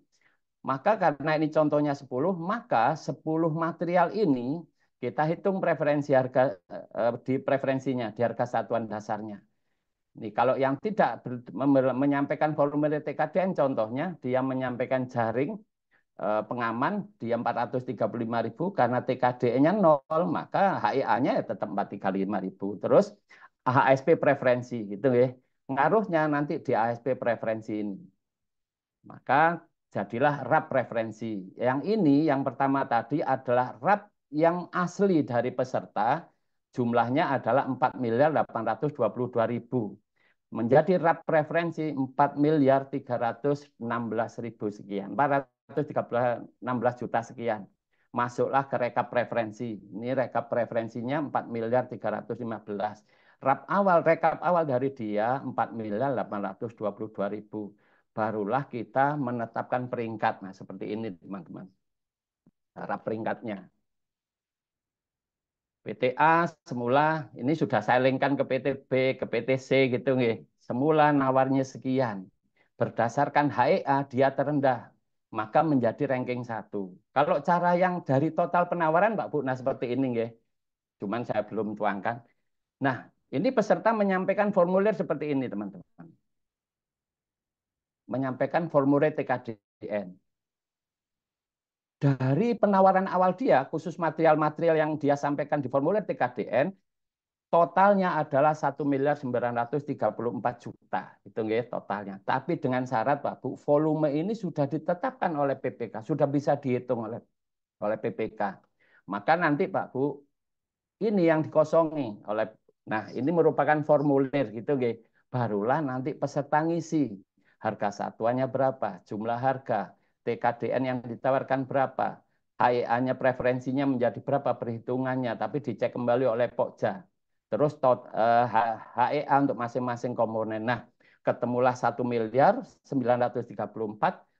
maka karena ini contohnya 10, maka 10 material ini kita hitung preferensi harga di preferensinya, di harga satuan dasarnya. Ini kalau yang tidak menyampaikan formulir TKDN, contohnya dia menyampaikan jaring pengaman dia 435.000 karena TKDN-nya 0, maka HIA-nya ya tetap 435.000. Terus AHSP preferensi gitu ya. Ngaruhnya nanti di AHSP preferensi ini. Maka jadilah RAP preferensi. Yang ini yang pertama tadi adalah RAP yang asli dari peserta, jumlahnya adalah 4.822.000 menjadi RAP preferensi 4.316.000 sekian, 416 juta sekian. Masuklah ke rekap preferensi. Ini rekap preferensinya 4.315. Rekap awal dari dia 4.822.000. Barulah kita menetapkan peringkat. Nah, seperti ini teman-teman. RAP peringkatnya. PTA semula ini sudah saya linkkan ke PTB, ke PTC gitu nggih. Semula nawarnya sekian. Berdasarkan HEA dia terendah, maka menjadi ranking 1. Kalau cara yang dari total penawaran Pak Bu, nah seperti ini nggih. Cuman saya belum tuangkan. Nah, ini peserta menyampaikan formulir seperti ini teman-teman. Menyampaikan formulir TKDN. Dari penawaran awal dia, khusus material-material yang dia sampaikan di formulir TKDN, totalnya adalah 1.934 juta. Itu nggih totalnya. Tapi dengan syarat Pak Bu, volume ini sudah ditetapkan oleh PPK, sudah bisa dihitung oleh PPK. Maka nanti Pak Bu, ini yang dikosongi oleh, nah ini merupakan formulir gitu nggih. Barulah nanti peserta ngisi harga satuannya berapa, jumlah harga, TKDN yang ditawarkan berapa, HEA-nya preferensinya menjadi berapa perhitungannya, tapi dicek kembali oleh Pokja. Terus HEA untuk masing-masing komponen. Nah, ketemulah 1.934.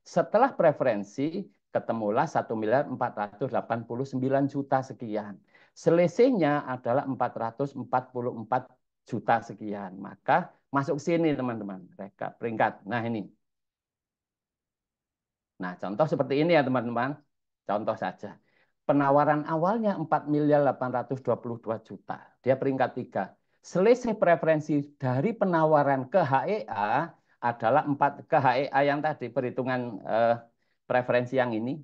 Setelah preferensi, ketemulah 1.489 juta sekian. Selisihnya adalah 444 juta sekian. Maka masuk sini teman-teman, rekap peringkat. Nah ini. Nah contoh seperti ini ya teman-teman. Contoh saja. Penawaran awalnya 4.822 juta. Dia peringkat 3. Selisih preferensi dari penawaran ke HEA adalah 4 ke HEA yang tadi perhitungan preferensi yang ini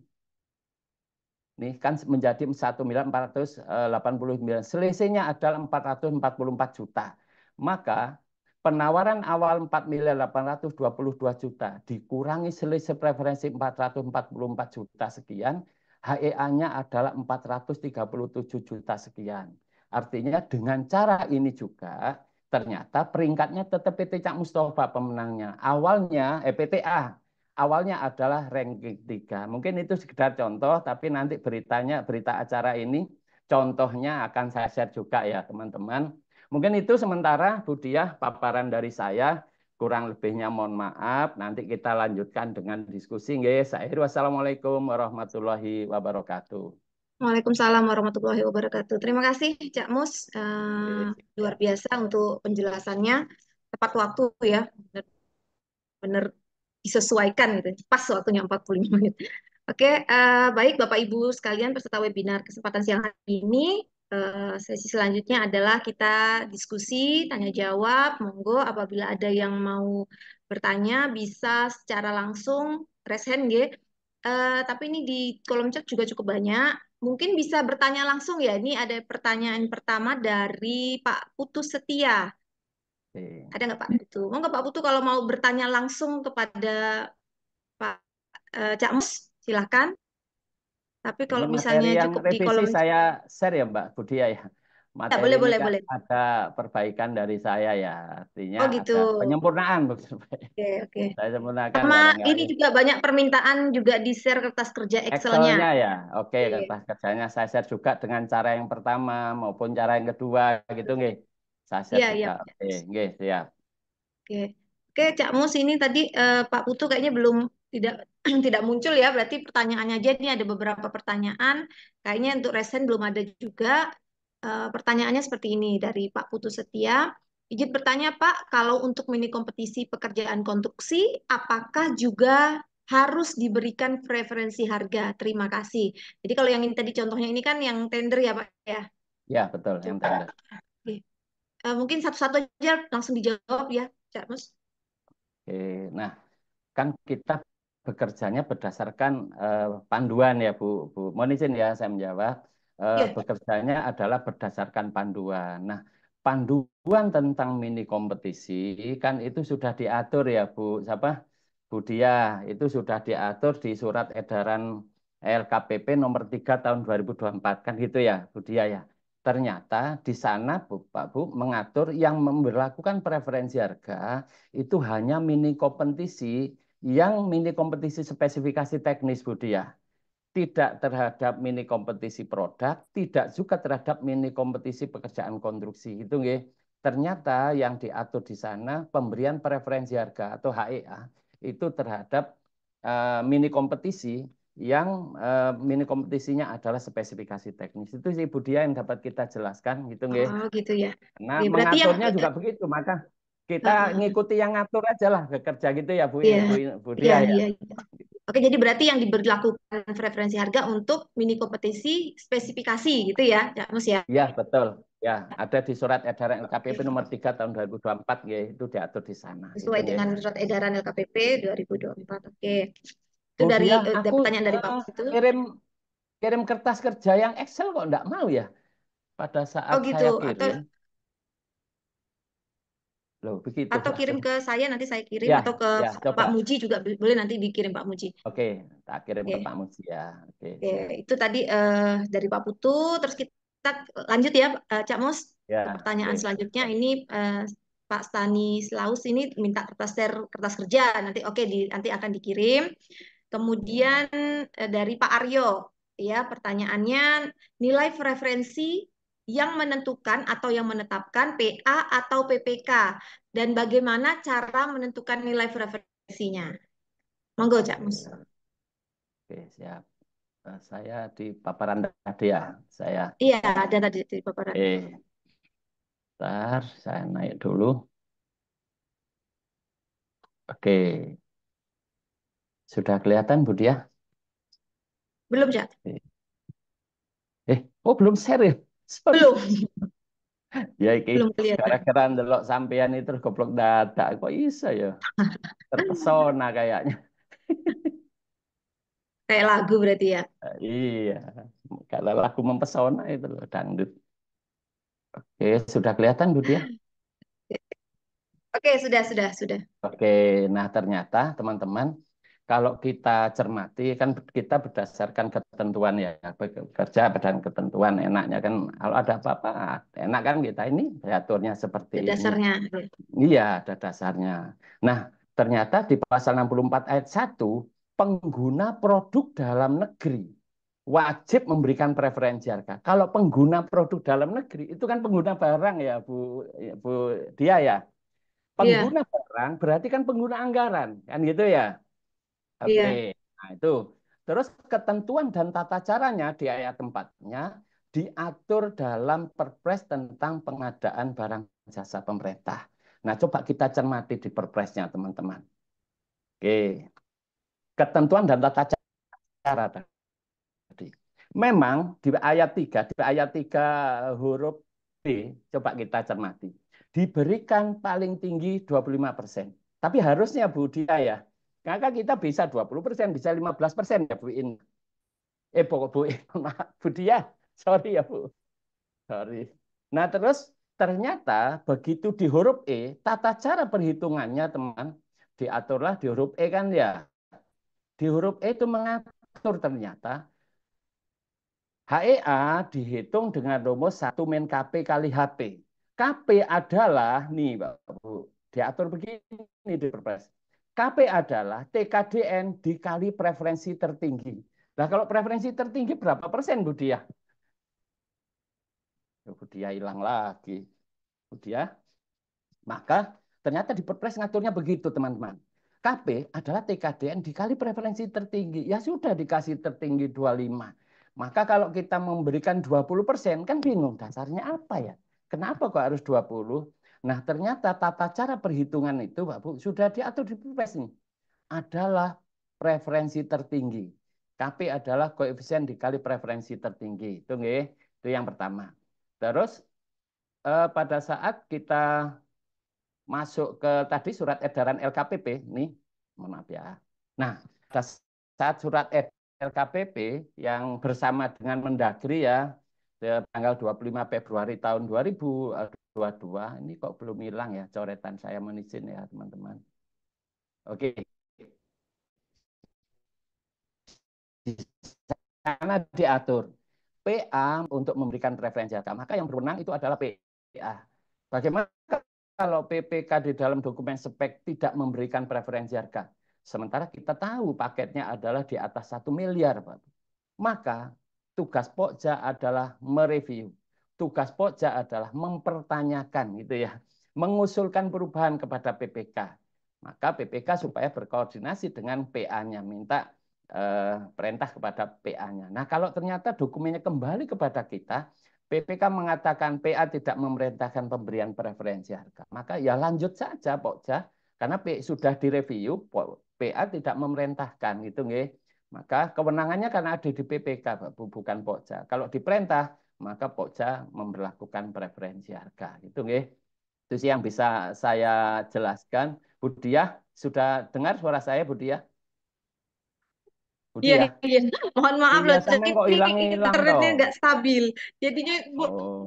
nih kan menjadi 1.489.000. Selisihnya adalah 444 juta. Maka penawaran awal 4.822.000.000 dikurangi selisih preferensi 444 juta sekian, HEA-nya adalah 437 juta sekian. Artinya dengan cara ini juga ternyata peringkatnya tetap PT Cak Mustafa pemenangnya. Awalnya PTA awalnya adalah ranking 3. Mungkin itu sekedar contoh, tapi nanti berita acara ini contohnya akan saya share juga ya teman-teman. Mungkin itu sementara Bu Diah paparan dari saya. Kurang lebihnya mohon maaf. Nanti kita lanjutkan dengan diskusi. Wassalamualaikum warahmatullahi wabarakatuh. Waalaikumsalam warahmatullahi wabarakatuh. Terima kasih, Cak Mus. Luar Ya. biasa untuk penjelasannya. Tepat waktu ya, benar disesuaikan gitu. Pas waktunya 45 menit. Oke, baik Bapak Ibu sekalian peserta webinar kesempatan siang hari ini. Sesi selanjutnya adalah kita diskusi, tanya jawab. Monggo apabila ada yang mau bertanya bisa secara langsung raise hand nggih. Tapi ini di kolom chat juga cukup banyak. Mungkin bisa bertanya langsung ya. Ini ada pertanyaan pertama dari Pak Putu Setia. Oke. Ada nggak Pak Putu? Monggo Pak Putu kalau mau bertanya langsung kepada Pak Cak Mus, silakan. Tapi Ini kalau misalnya materi yang cukup di revisi kolom, saya share ya Mbak Budia ya. ya Materi boleh ini boleh kan boleh. ada perbaikan dari saya ya. Artinya Oh gitu. ada penyempurnaan. Oke oke. Saya sempurnakan Sama ini barangkali. juga banyak permintaan juga di share kertas kerja Excel-nya. Excel-nya ya. Oke, Oke. kertas kerjanya saya share juga dengan cara yang pertama maupun cara yang kedua gitu nggih. Saya share Iya iya. juga. Oke, nggih, siap. Oke. Oke, Cak Mus ini tadi Pak Putu kayaknya belum tidak tidak muncul ya. Berarti pertanyaannya aja ini ada beberapa pertanyaan. Kayaknya untuk resen belum ada juga. Pertanyaannya seperti ini dari Pak Putu Setia. Izin bertanya Pak, kalau untuk mini kompetisi pekerjaan konstruksi, apakah juga harus diberikan preferensi harga? Terima kasih. Jadi kalau yang ini tadi contohnya ini kan yang tender ya Pak ya. Ya, betul yang Coba. tender. Oke. Mungkin satu-satu aja langsung dijawab ya, Cak Mus. Oke. Nah, kan kita bekerjanya berdasarkan panduan ya Bu. Mohon izin ya saya menjawab. Iya. Bekerjanya adalah berdasarkan panduan. Nah, panduan tentang mini kompetisi kan itu sudah diatur ya siapa? Bu Dia, itu sudah diatur di surat edaran LKPP nomor 3 tahun 2024 kan gitu ya Bu Dia ya. Ternyata di sana Pak Bu mengatur yang memberlakukan preferensi harga itu hanya mini kompetisi spesifikasi teknis Budi ya. Tidak terhadap mini kompetisi produk, tidak juga terhadap mini kompetisi pekerjaan konstruksi. Itu nggih. Ternyata yang diatur di sana pemberian preferensi harga atau HEA itu terhadap mini kompetisi yang mini kompetisinya adalah spesifikasi teknis. Itu sih Budia yang dapat kita jelaskan gitu nggih. Oh gitu ya. Karena Oke, berarti yang mengaturnya juga begitu, maka kita ngikuti yang ngatur aja lah bekerja gitu ya iya, Bu iya, Dia ya. iya. Iya. Oke, jadi berarti yang diberlakukan preferensi harga untuk mini kompetisi spesifikasi gitu ya, Cak Mus ya. Iya, betul. Ya, ada di surat edaran LKPP Oke. nomor 3 tahun 2024 ya, itu diatur di sana. Itu Sesuai nggih. dengan surat edaran LKPP 2024. Oke. Itu Bu dari Dia, aku pertanyaan dari Pak itu. kirim kirim kertas kerja yang Excel kok enggak mau ya pada saat Oh gitu. saya Atau kirim. Loh, begitu. kirim ke saya nanti saya kirim Ya, atau ke ya, Pak coba. Muji juga boleh nanti dikirim Pak Muji. Oke, tak kirim ke Oke. Pak Muji ya. Oke, Oke, siap. itu tadi dari Pak Putu. Terus kita lanjut ya, Cak Mus, ke Ya, pertanyaan oke. selanjutnya. Ini Pak Stanislaus ini minta kertas kerja. Nanti oke, nanti akan dikirim. Ya. Kemudian dari Pak Aryo, ya pertanyaannya nilai preferensi yang menentukan atau yang menetapkan PA atau PPK dan bagaimana cara menentukan nilai preferensinya. Monggo, Cak Mus. Oke, oke, siap. Saya di paparan tadi ya. Saya Iya, ada tadi di paparan. Bentar, saya naik dulu. Oke, sudah kelihatan Bu Dia? Belum, Cak? Oh belum share ya? Sorry. Belum. Ya iki Belum kelihatan. gara-gara ndelok sampean itu goblok dadak. Kok bisa ya? Terpesona kayaknya. Kayak lagu berarti ya. Iya, kalau lagu mempesona itu loh, dangdut. Oke, sudah kelihatan Bu Dia? Oke, sudah. Oke, nah ternyata teman-teman, kalau kita cermati kan kita berdasarkan ketentuan ya, bekerja berdasarkan ketentuan enaknya kan kalau ada apa-apa enak kan kita ini diaturnya seperti Ada ini. dasarnya. Iya, ada dasarnya. Nah, ternyata di pasal 64 ayat 1 pengguna produk dalam negeri wajib memberikan preferensi harga. Kalau pengguna produk dalam negeri itu kan pengguna barang ya, Bu Dia ya. Iya, Pengguna barang berarti kan pengguna anggaran, kan gitu ya. Oke, iya. nah itu. Terus ketentuan dan tata caranya di ayat 4-nya diatur dalam Perpres tentang pengadaan barang jasa pemerintah. Nah, coba kita cermati di Perpresnya, teman-teman. Oke, ketentuan dan tata cara tadi. Memang di ayat 3 huruf B, coba kita cermati. Diberikan paling tinggi 25%. Tapi harusnya Bu Dia ya, maka kita bisa 20%, bisa 15% ya Bu In. Bu In, maaf, Bu Dia. Sorry ya Bu. Sorry. Nah terus ternyata begitu di huruf E, tata cara perhitungannya teman, diaturlah di huruf E kan ya. Di huruf E itu mengatur ternyata HEA dihitung dengan rumus 1 min KP kali HP. KP adalah, nih Pak Bu, diatur begini di Perpres. KP adalah TKDN dikali preferensi tertinggi. Nah kalau preferensi tertinggi berapa persen Bu Dia? Bu Dia hilang lagi. Bu Dia, maka ternyata di Perpres ngaturnya begitu teman-teman. KP adalah TKDN dikali preferensi tertinggi. Ya sudah dikasih tertinggi 25. Maka kalau kita memberikan 20% kan bingung dasarnya apa ya? Kenapa kok harus 20? Nah ternyata tata cara perhitungan itu Pak Bu sudah diatur di Perpres ini. Adalah preferensi tertinggi. KP adalah koefisien dikali preferensi tertinggi. Itu yang pertama. Terus pada saat kita masuk ke tadi surat edaran LKPP nih, mohon maaf ya. Nah, pada saat surat LKPP yang bersama dengan Mendagri ya, tanggal 25 Februari tahun 2022, ini kok belum hilang ya coretan saya menizin ya teman-teman. Oke, di sana diatur PA untuk memberikan preferensi harga, maka yang berwenang itu adalah PA. Bagaimana kalau PPK di dalam dokumen spek tidak memberikan preferensi harga? Sementara kita tahu paketnya adalah di atas 1 miliar, Pak. Maka tugas Pokja adalah mereview. Tugas Pokja adalah mempertanyakan gitu ya, mengusulkan perubahan kepada PPK. Maka PPK supaya berkoordinasi dengan PA-nya, minta perintah kepada PA-nya. Nah, kalau ternyata dokumennya kembali kepada kita, PPK mengatakan PA tidak memerintahkan pemberian preferensi harga, maka ya lanjut saja Pokja, karena sudah direview, PA tidak memerintahkan gitu nggih. Maka kewenangannya karena ada di PPK, bukan Pokja. Kalau diperintah, maka Pokja memperlakukan preferensi harga. Itu nggih. Itu sih yang bisa saya jelaskan. Bu Diah, sudah dengar suara saya, Bu Diah? Bu Iya, Diah? iya. Mohon maaf Iya, loh, sampean kok ini hilang-hilang internetnya toh. nggak stabil. Jadinya Oh,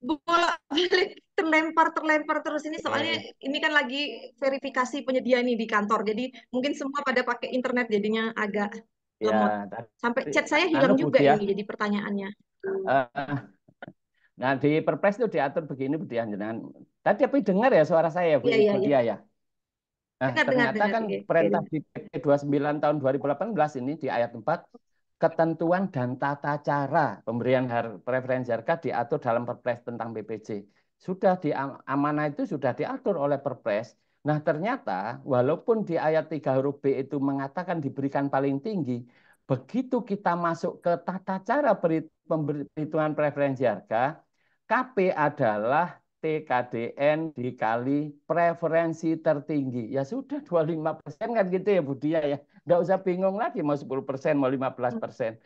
bolak-balik terlempar terus ini soalnya oke. ini kan lagi verifikasi penyedia nih di kantor. Jadi mungkin semua pada pakai internet jadinya agak Ya, lemot. Sampai tadi chat saya anu hilang Bu juga Diah. ini jadi pertanyaannya. Nah, di Perpres itu diatur begini Bu Diah jenengan. Tadi tapi dengar ya suara saya Iya, iya, Bu iya. Diah ya. Nah, ternyata Dengar. kan Oke, perintah oke. di PP 29 tahun 2018 ini di ayat 4 ketentuan dan tata cara pemberian preferensi harga diatur dalam Perpres tentang BPJ. Sudah di amanah itu sudah diatur oleh Perpres. Nah, ternyata walaupun di ayat 3 huruf B itu mengatakan diberikan paling tinggi, begitu kita masuk ke tata cara perhitungan preferensi harga, KP adalah TKDN dikali preferensi tertinggi. Ya sudah 25% kan gitu ya Bu Dia ya. Nggak usah bingung lagi mau 10%, mau 15%.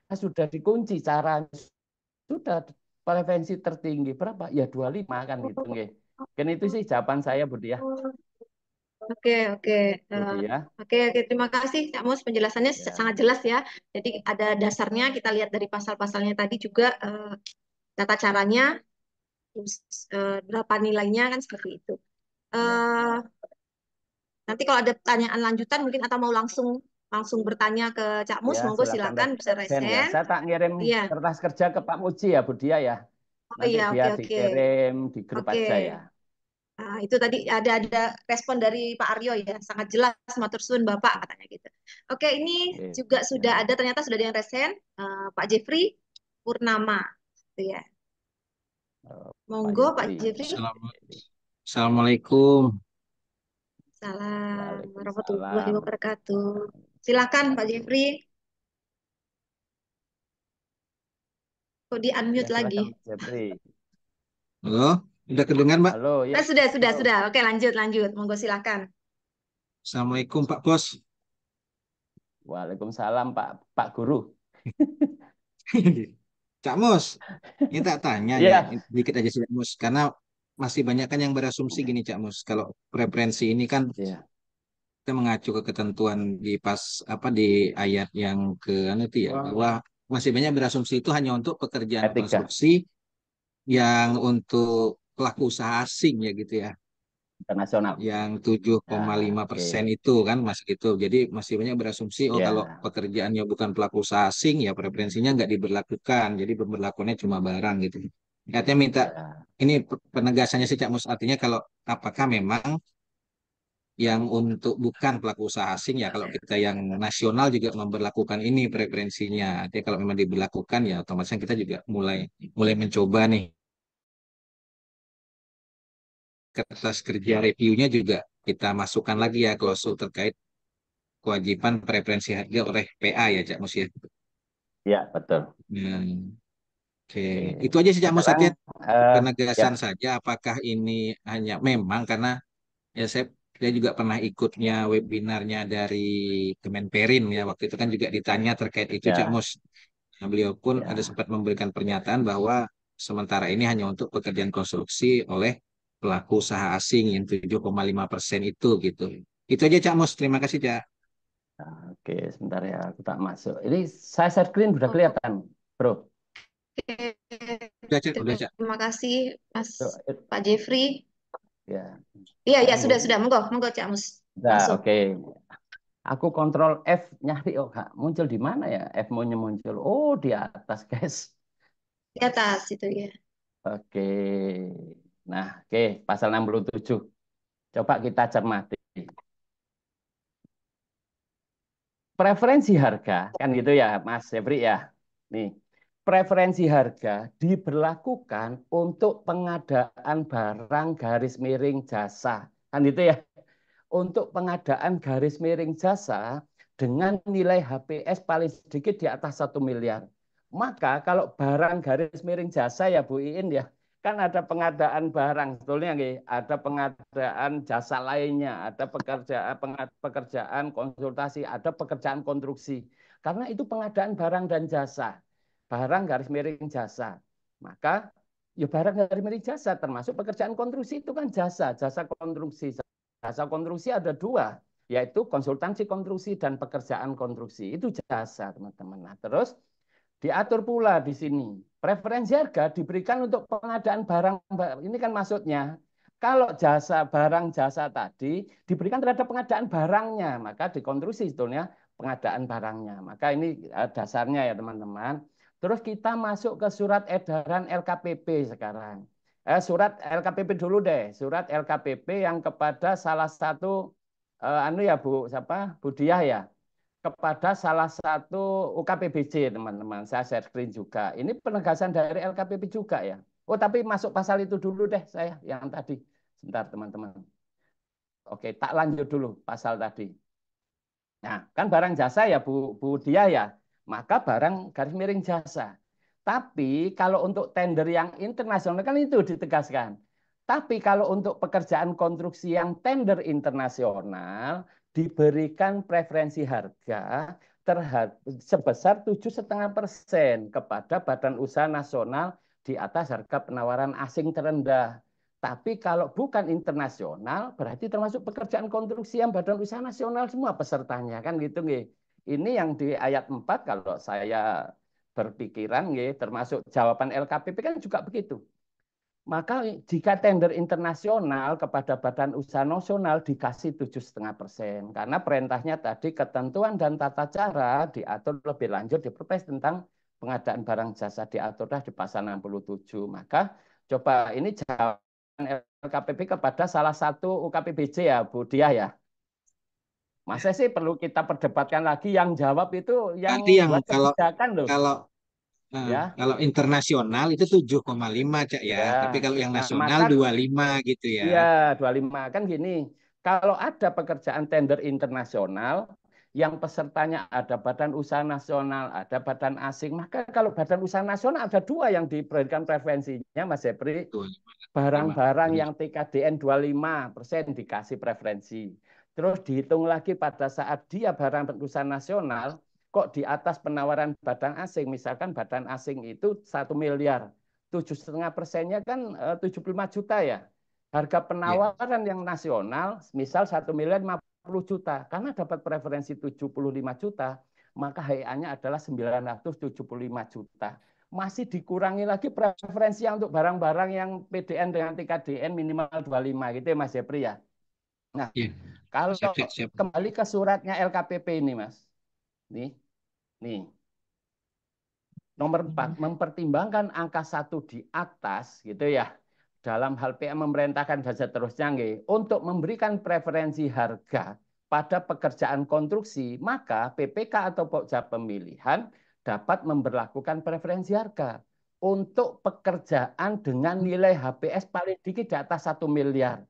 Nah, sudah dikunci caranya. Sudah preferensi tertinggi. Berapa? Ya 25 kan gitu. Nggih. Kan itu sih jawaban saya Bu Dia. Oke, oke. Bu Eh, Dia. oke, terima kasih Kak Mus, penjelasannya Ya, sangat jelas ya. Jadi ada dasarnya, kita lihat dari pasal-pasalnya tadi juga tata caranya, terus berapa nilainya kan seperti itu. ya. Eh, Nanti kalau ada pertanyaan lanjutan mungkin atau mau langsung langsung bertanya ke Cak Mus, Ya, monggo silakan silakan bisa resen ya. resen. Saya tak ngirim Iya. kertas kerja ke Pak Muji ya, Bu Dia ya. Oh Nanti iya, oke biar oke. dikirim di grup Oke. aja ya. Nah, itu tadi ada respon dari Pak Aryo ya, sangat jelas matur suwun Bapak katanya gitu. Oke, ini Oke, juga sudah ya. ada ternyata sudah ada yang resen Pak Jeffrey Purnama gitu ya. Oh, Pak Monggo Pak Yefri. Jeffrey. Assalamualaikum. Salam warahmatullahi Waalaikumsalam. wabarakatuh. Silakan Pak Jeffrey. Kok di Ya, unmute lagi? silakan Mas Jeffrey. Halo, udah kedengar, Mbak? Halo, ya. Sudah. Oke, lanjut, lanjut. Monggo silakan. Assalamualaikum, Pak Bos. Waalaikumsalam Pak Guru. Cak Mus, ini tak tanya ya, Iya. dikit aja sih, Cak Mus. Karena masih banyak kan yang berasumsi gini, Cak Mus. Kalau preferensi ini kan Iya. kita mengacu ke ketentuan di pas apa di ayat yang ke anu itu ya, bahwa masih banyak berasumsi itu hanya untuk pekerjaan Etika konstruksi yang untuk pelaku usaha asing ya gitu ya. internasional. Yang tujuh koma Nah, lima oke. persen itu kan masih gitu. Jadi masih banyak berasumsi, oh kalau Ya, pekerjaannya bukan pelaku usaha asing, ya preferensinya nggak diberlakukan. Jadi pemberlakuannya cuma barang gitu. Artinya minta, ya, ini penegasannya sih Cak Mus, artinya kalau apakah memang yang untuk bukan pelaku usaha asing, ya kalau kita yang nasional juga memberlakukan ini preferensinya. Artinya kalau memang diberlakukan, ya otomatis kita juga mulai mulai mencoba nih. Kertas kerja reviewnya juga kita masukkan lagi ya klausul terkait kewajiban preferensi harga oleh PA ya Cak Mus ya. ya, betul. Hmm, oke, Oke. itu aja sih Cak Mus, Sekarang, artinya ya, penegasan saja apakah ini hanya memang karena ya saya juga pernah ikutnya webinarnya dari Kemenperin ya, waktu itu kan juga ditanya terkait itu Cak ya, Mus. Nah, beliau pun ada ya. sempat memberikan pernyataan bahwa sementara ini hanya untuk pekerjaan konstruksi oleh pelaku usaha asing yang 7,5% itu gitu. Itu aja Cak Mus, terima kasih Cak. Oke, sebentar ya, aku tak masuk. Ini saya share screen sudah kelihatan, bro. Oke, Udah Cak. terima kasih Mas Tuh, Pak Jeffrey. ya, Iya, iya, sekarang sudah, monggo, monggo Cak Mus. udah, Masuk oke. Aku kontrol F nyari, oh Kak, muncul di mana ya? F maunya muncul. Oh, di atas, guys. di atas itu ya. Oke. Nah, oke, pasal 67. Coba kita cermati. Preferensi harga, kan gitu ya, Mas Jeffrey ya. Nih, preferensi harga diberlakukan untuk pengadaan barang garis miring jasa. Kan itu ya. Untuk pengadaan garis miring jasa dengan nilai HPS paling sedikit di atas 1 miliar. Maka kalau barang garis miring jasa ya Bu Iin ya, kan ada pengadaan barang sebetulnya ada pengadaan jasa lainnya, ada pekerjaan konsultasi, ada pekerjaan konstruksi. Karena itu pengadaan barang dan jasa. Barang garis miring jasa. Maka ya barang garis miring jasa termasuk pekerjaan konstruksi itu kan jasa, jasa konstruksi. Jasa konstruksi ada dua, yaitu konsultansi konstruksi dan pekerjaan konstruksi. Itu jasa, teman-teman. Nah, terus diatur pula di sini. Preferensi harga diberikan untuk pengadaan barang. Ini kan maksudnya, kalau jasa barang jasa tadi diberikan terhadap pengadaan barangnya, maka dikonstruksi sebetulnya pengadaan barangnya. Maka ini dasarnya ya teman-teman. Terus kita masuk ke surat edaran LKPP sekarang. Surat LKPP dulu deh, surat LKPP yang kepada salah satu anu ya Bu, siapa? Bu Diah ya, kepada salah satu UKPBJ teman-teman. Saya share screen juga. Ini penegasan dari LKPP juga ya. Oh tapi masuk pasal itu dulu deh saya yang tadi. Sebentar teman-teman. Oke, tak lanjut dulu pasal tadi. Nah, kan barang jasa ya Bu Dia ya. Maka barang garis miring jasa. Tapi kalau untuk tender yang internasional kan itu ditegaskan. Tapi kalau untuk pekerjaan konstruksi yang tender internasional diberikan preferensi harga terhadap sebesar 7,5% kepada badan usaha nasional di atas harga penawaran asing terendah. Tapi kalau bukan internasional, berarti termasuk pekerjaan konstruksi yang badan usaha nasional semua pesertanya kan gitu nggih. Ini yang di ayat 4 kalau saya berpikiran nggih, termasuk jawaban LKPP kan juga begitu. Maka jika tender internasional kepada badan usaha nasional dikasih 7,5%. Karena perintahnya tadi ketentuan dan tata cara diatur lebih lanjut di Perpres tentang pengadaan barang jasa diaturlah di pasal 67. Maka coba ini jawaban LKPP kepada salah satu UKPBJ ya Bu Diah ya. Masa sih perlu kita perdebatkan lagi yang jawab itu Nanti yang yang buat kalau kebijakan loh kalau ya. kalau internasional itu 7,5 Cak ya. Ya. Tapi kalau yang Nah, nasional maka 25 gitu ya. iya, 25 kan gini. Kalau ada pekerjaan tender internasional yang pesertanya ada badan usaha nasional, ada badan asing, maka kalau badan usaha nasional ada dua yang diberikan preferensinya, Mas Jepri. 25. Barang-barang yang TKDN 25% dikasih preferensi. Terus dihitung lagi pada saat dia barang usaha nasional, kok di atas penawaran badan asing, misalkan badan asing itu 1 miliar. 7,5%-nya kan 75 juta ya. Harga Iya. penawaran yang nasional, misal 1 miliar 50 juta. Karena dapat preferensi 75 juta, maka HIA-nya adalah 975 juta. Masih dikurangi lagi preferensi untuk barang-barang yang PDN dengan TKDN minimal 25 gitu ya Mas Jepri ya. Nah, Iya. kalau Siap, siap, siap. kembali ke suratnya LKPP ini Mas. Nih, nih. Nomor 4, mempertimbangkan angka 1 di atas gitu ya. Dalam hal PM memerintahkan dan seterusnya nggih, untuk memberikan preferensi harga pada pekerjaan konstruksi, maka PPK atau Pokja Pemilihan dapat memberlakukan preferensi harga untuk pekerjaan dengan nilai HPS paling dikit di atas 1 miliar.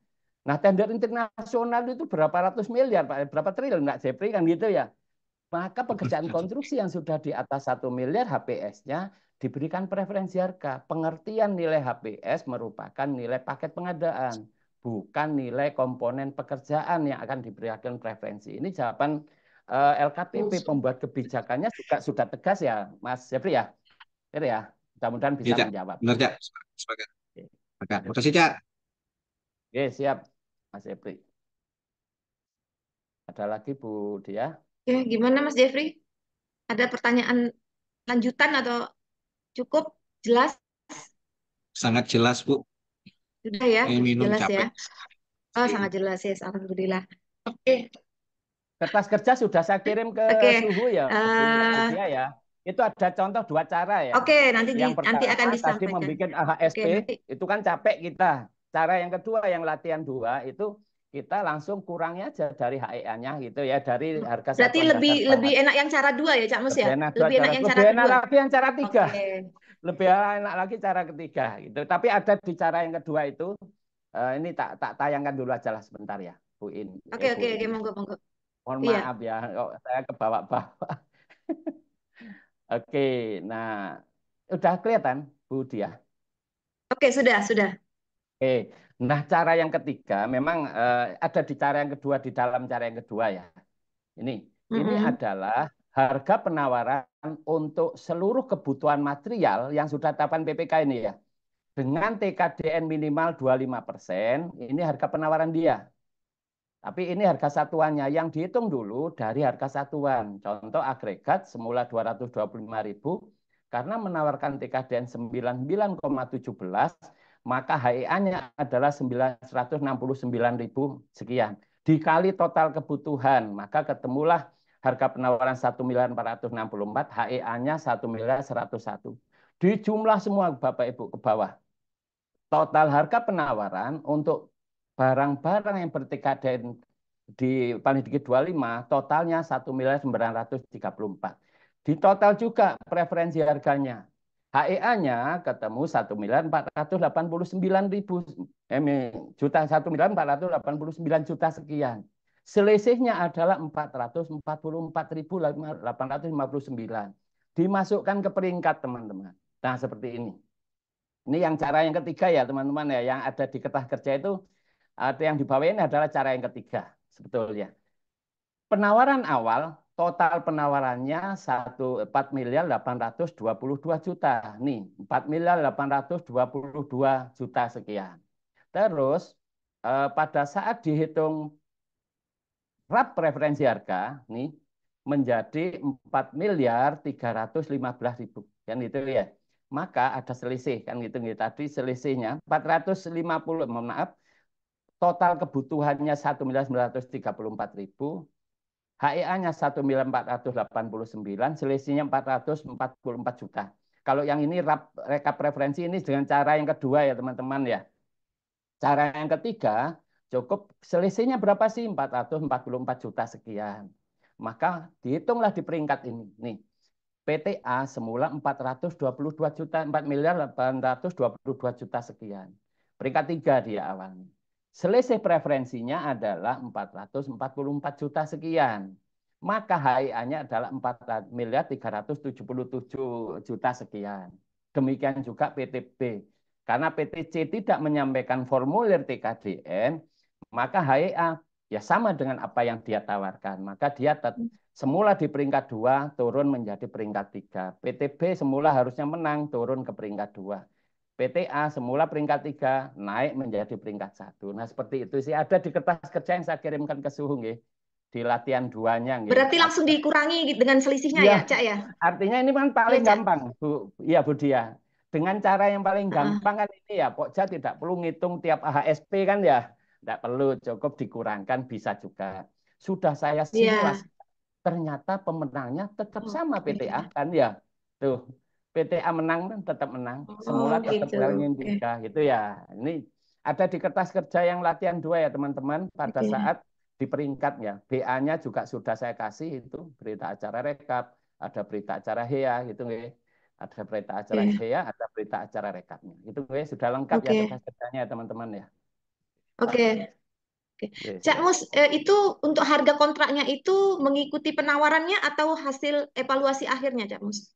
Nah, tender internasional itu berapa ratus miliar, Pak? Berapa triliun, Mbak Jepri kan gitu ya. Maka pekerjaan konstruksi yang sudah di atas 1 miliar HPS-nya diberikan preferensi harga. Pengertian nilai HPS merupakan nilai paket pengadaan, bukan nilai komponen pekerjaan yang akan diberikan preferensi. Ini jawaban LKPP, pembuat kebijakannya juga sudah tegas ya, Mas Jeffrey ya. Ya, mudah-mudahan Iya, bisa Cak. menjawab. Benar, Cak. Sepakat. Oke, Sepakat. Makasih, Cak. Oke, siap, Mas Jeffrey. Ada lagi Bu Dia? Ya, gimana Mas Jeffrey? Ada pertanyaan lanjutan atau cukup jelas? Sangat jelas, Bu. Sudah ya, Ini minum jelas ya. capek. Oh, sangat jelas ya, alhamdulillah. Oke, Kertas kerja sudah saya kirim ke oke. Suhu ya, Bu Eh, Dia ya. Itu ada contoh 2 cara ya. oke, nanti Yang nanti akan pertama tadi disampaikan. membuat Oke, AHSP, nanti. itu kan capek kita. Cara yang kedua, yang latihan 2, itu kita langsung kurangnya aja dari HEA-nya gitu ya, dari harga Berarti satuan lebih dasar lebih bahan. enak yang cara dua ya, Cak Mus ya? Lebih enak yang cara Lebih enak kedua. lagi yang cara 3. Oke, Lebih enak lagi cara ketiga gitu. Tapi ada di cara yang kedua itu, ini tak tayangkan dulu aja lah sebentar ya, oke, Bu oke, oke, Ini. monggo, monggo. Mohon Iya, maaf ya, kok saya kebawa-bawa. Oke, nah udah kelihatan Bu Dia. oke, sudah, sudah. Oke, nah cara yang ketiga memang ada di cara yang kedua di dalam cara yang kedua ya. Ini ini Mm-mm. adalah harga penawaran untuk seluruh kebutuhan material yang sudah tetapkan PPK ini ya. Dengan TKDN minimal 25%, ini harga penawaran dia. Tapi ini harga satuannya yang dihitung dulu dari harga satuan. Contoh agregat semula 225.000 karena menawarkan TKDN 99,17 maka HEA-nya adalah 969.000 sekian. Dikali total kebutuhan, maka ketemulah harga penawaran 1.464, HEA-nya 1.101. Dijumlah semua Bapak Ibu ke bawah. Total harga penawaran untuk barang-barang yang berTKDN di paling dikit 25, totalnya 1.934. Di total juga preferensi harganya. HEA-nya ketemu 1.489.000 juta, 1.489 juta sekian. Selisihnya adalah 444.859. Dimasukkan ke peringkat teman-teman. Nah, seperti ini. Ini yang cara yang ketiga ya teman-teman ya, yang ada di kertas kerja itu ada yang di bawah ini adalah cara yang ketiga sebetulnya. Penawaran awal total penawarannya 4.822 juta. Nih, 4.822 juta sekian. Terus pada saat dihitung RAP preferensi harga nih menjadi 4.315.000 kan itu ya. Maka ada selisih kan gitu nih. Tadi selisihnya 450, mohon maaf, total kebutuhannya 1.934.000, HEA-nya 1.489, selisihnya 444 juta. Kalau yang ini rekap preferensi ini dengan cara yang kedua ya teman-teman ya. Cara yang ketiga, cukup selisihnya berapa sih? 444 juta sekian. Maka dihitunglah di peringkat ini. Nih, PTA semula 422 juta, 4.822 juta sekian. Peringkat 3 dia awalnya. Selisih preferensinya adalah 444 juta sekian. Maka HIA-nya adalah 4.377 juta sekian. Demikian juga PTB. Karena PTC tidak menyampaikan formulir TKDN, maka HIA ya sama dengan apa yang dia tawarkan. Maka dia semula di peringkat 2 turun menjadi peringkat 3. PTB semula harusnya menang turun ke peringkat 2. PTA semula peringkat 3 naik menjadi peringkat 1. Nah, seperti itu sih ada di kertas kerja yang saya kirimkan ke Suhu nggih. Di latihan 2-nya nggih. Berarti langsung dikurangi dengan selisihnya Iya, ya, Cak ya? artinya ini kan Iya, paling Cak. gampang, Bu. Iya, Bu Dia. Dengan cara yang paling Heeh. gampang kan ini ya, Pokja tidak perlu ngitung tiap AHSP kan ya. Tidak perlu, cukup dikurangkan bisa juga. Sudah saya Iya. simulasi, ternyata pemenangnya tetap sama Oke. PTA kan ya. Tuh, PTA menang kan tetap menang. Oh, Semula tetap gitu. ngurangin Oke. 3 gitu ya. Ini ada di kertas kerja yang latihan 2 ya teman-teman pada Oke. saat di peringkatnya. BA-nya juga sudah saya kasih itu berita acara rekap, ada berita acara HEA gitu nggih. Ada berita acara Oke. HEA, ada berita acara rekapnya. Itu nggih sudah lengkap ya Oke. kertas kerjanya ya teman-teman ya. Oke. Oke. Nggih, Cak siap. Mus, itu untuk harga kontraknya itu mengikuti penawarannya atau hasil evaluasi akhirnya, Cak Mus?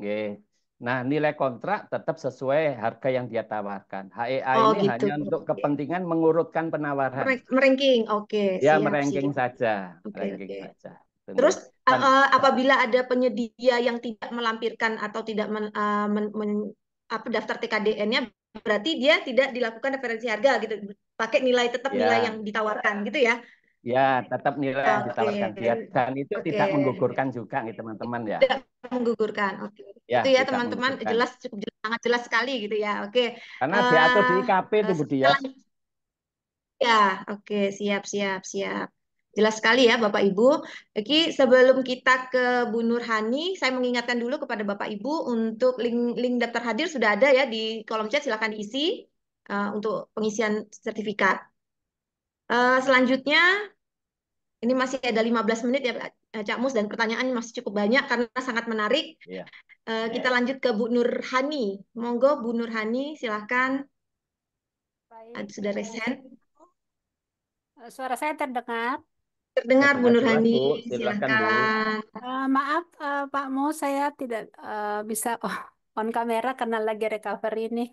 Nggih. Nah, nilai kontrak tetap sesuai harga yang dia tawarkan. HEA Oh, ini gitu. hanya untuk Oke. kepentingan mengurutkan penawaran. Meranking. Oke, Ya, siap, meranking siap. saja, Oke, ranking oke. saja. Itu Terus nggih. Dan apabila ada penyedia yang tidak melampirkan atau tidak daftar TKDN-nya, berarti dia tidak dilakukan referensi harga gitu. Pakai nilai tetap nilai yang ya, ditawarkan gitu ya. ya tetap nilai yang Oke. ditawarkan dia dan itu Oke. tidak menggugurkan juga nih teman-teman ya. Tidak menggugurkan. Oke. Ya, Itu ya tidak teman-teman menggugurkan. jelas cukup jelas, sangat jelas sekali gitu ya. Oke. Karena diatur di Eh IKP itu Budi ya. setelah ya, oke, siap, siap, siap. Jelas sekali ya, Bapak Ibu. Oke, sebelum kita ke Bu Nurhani, saya mengingatkan dulu kepada Bapak Ibu untuk link daftar hadir sudah ada ya di kolom chat, silakan diisi untuk pengisian sertifikat. Selanjutnya, ini masih ada 15 menit ya, Cak Mus, dan pertanyaannya masih cukup banyak karena sangat menarik. Iya. Kita lanjut ke Bu Nurhani. Monggo, Bu Nurhani, silakan. Baik, Sudah raise hand. suara saya terdengar. Terdengar Bu Terdengar jelas Nurhani, Bu, silakan Bu. silakan. Maaf, Pak Mo, saya tidak bisa on kamera karena lagi recovery nih.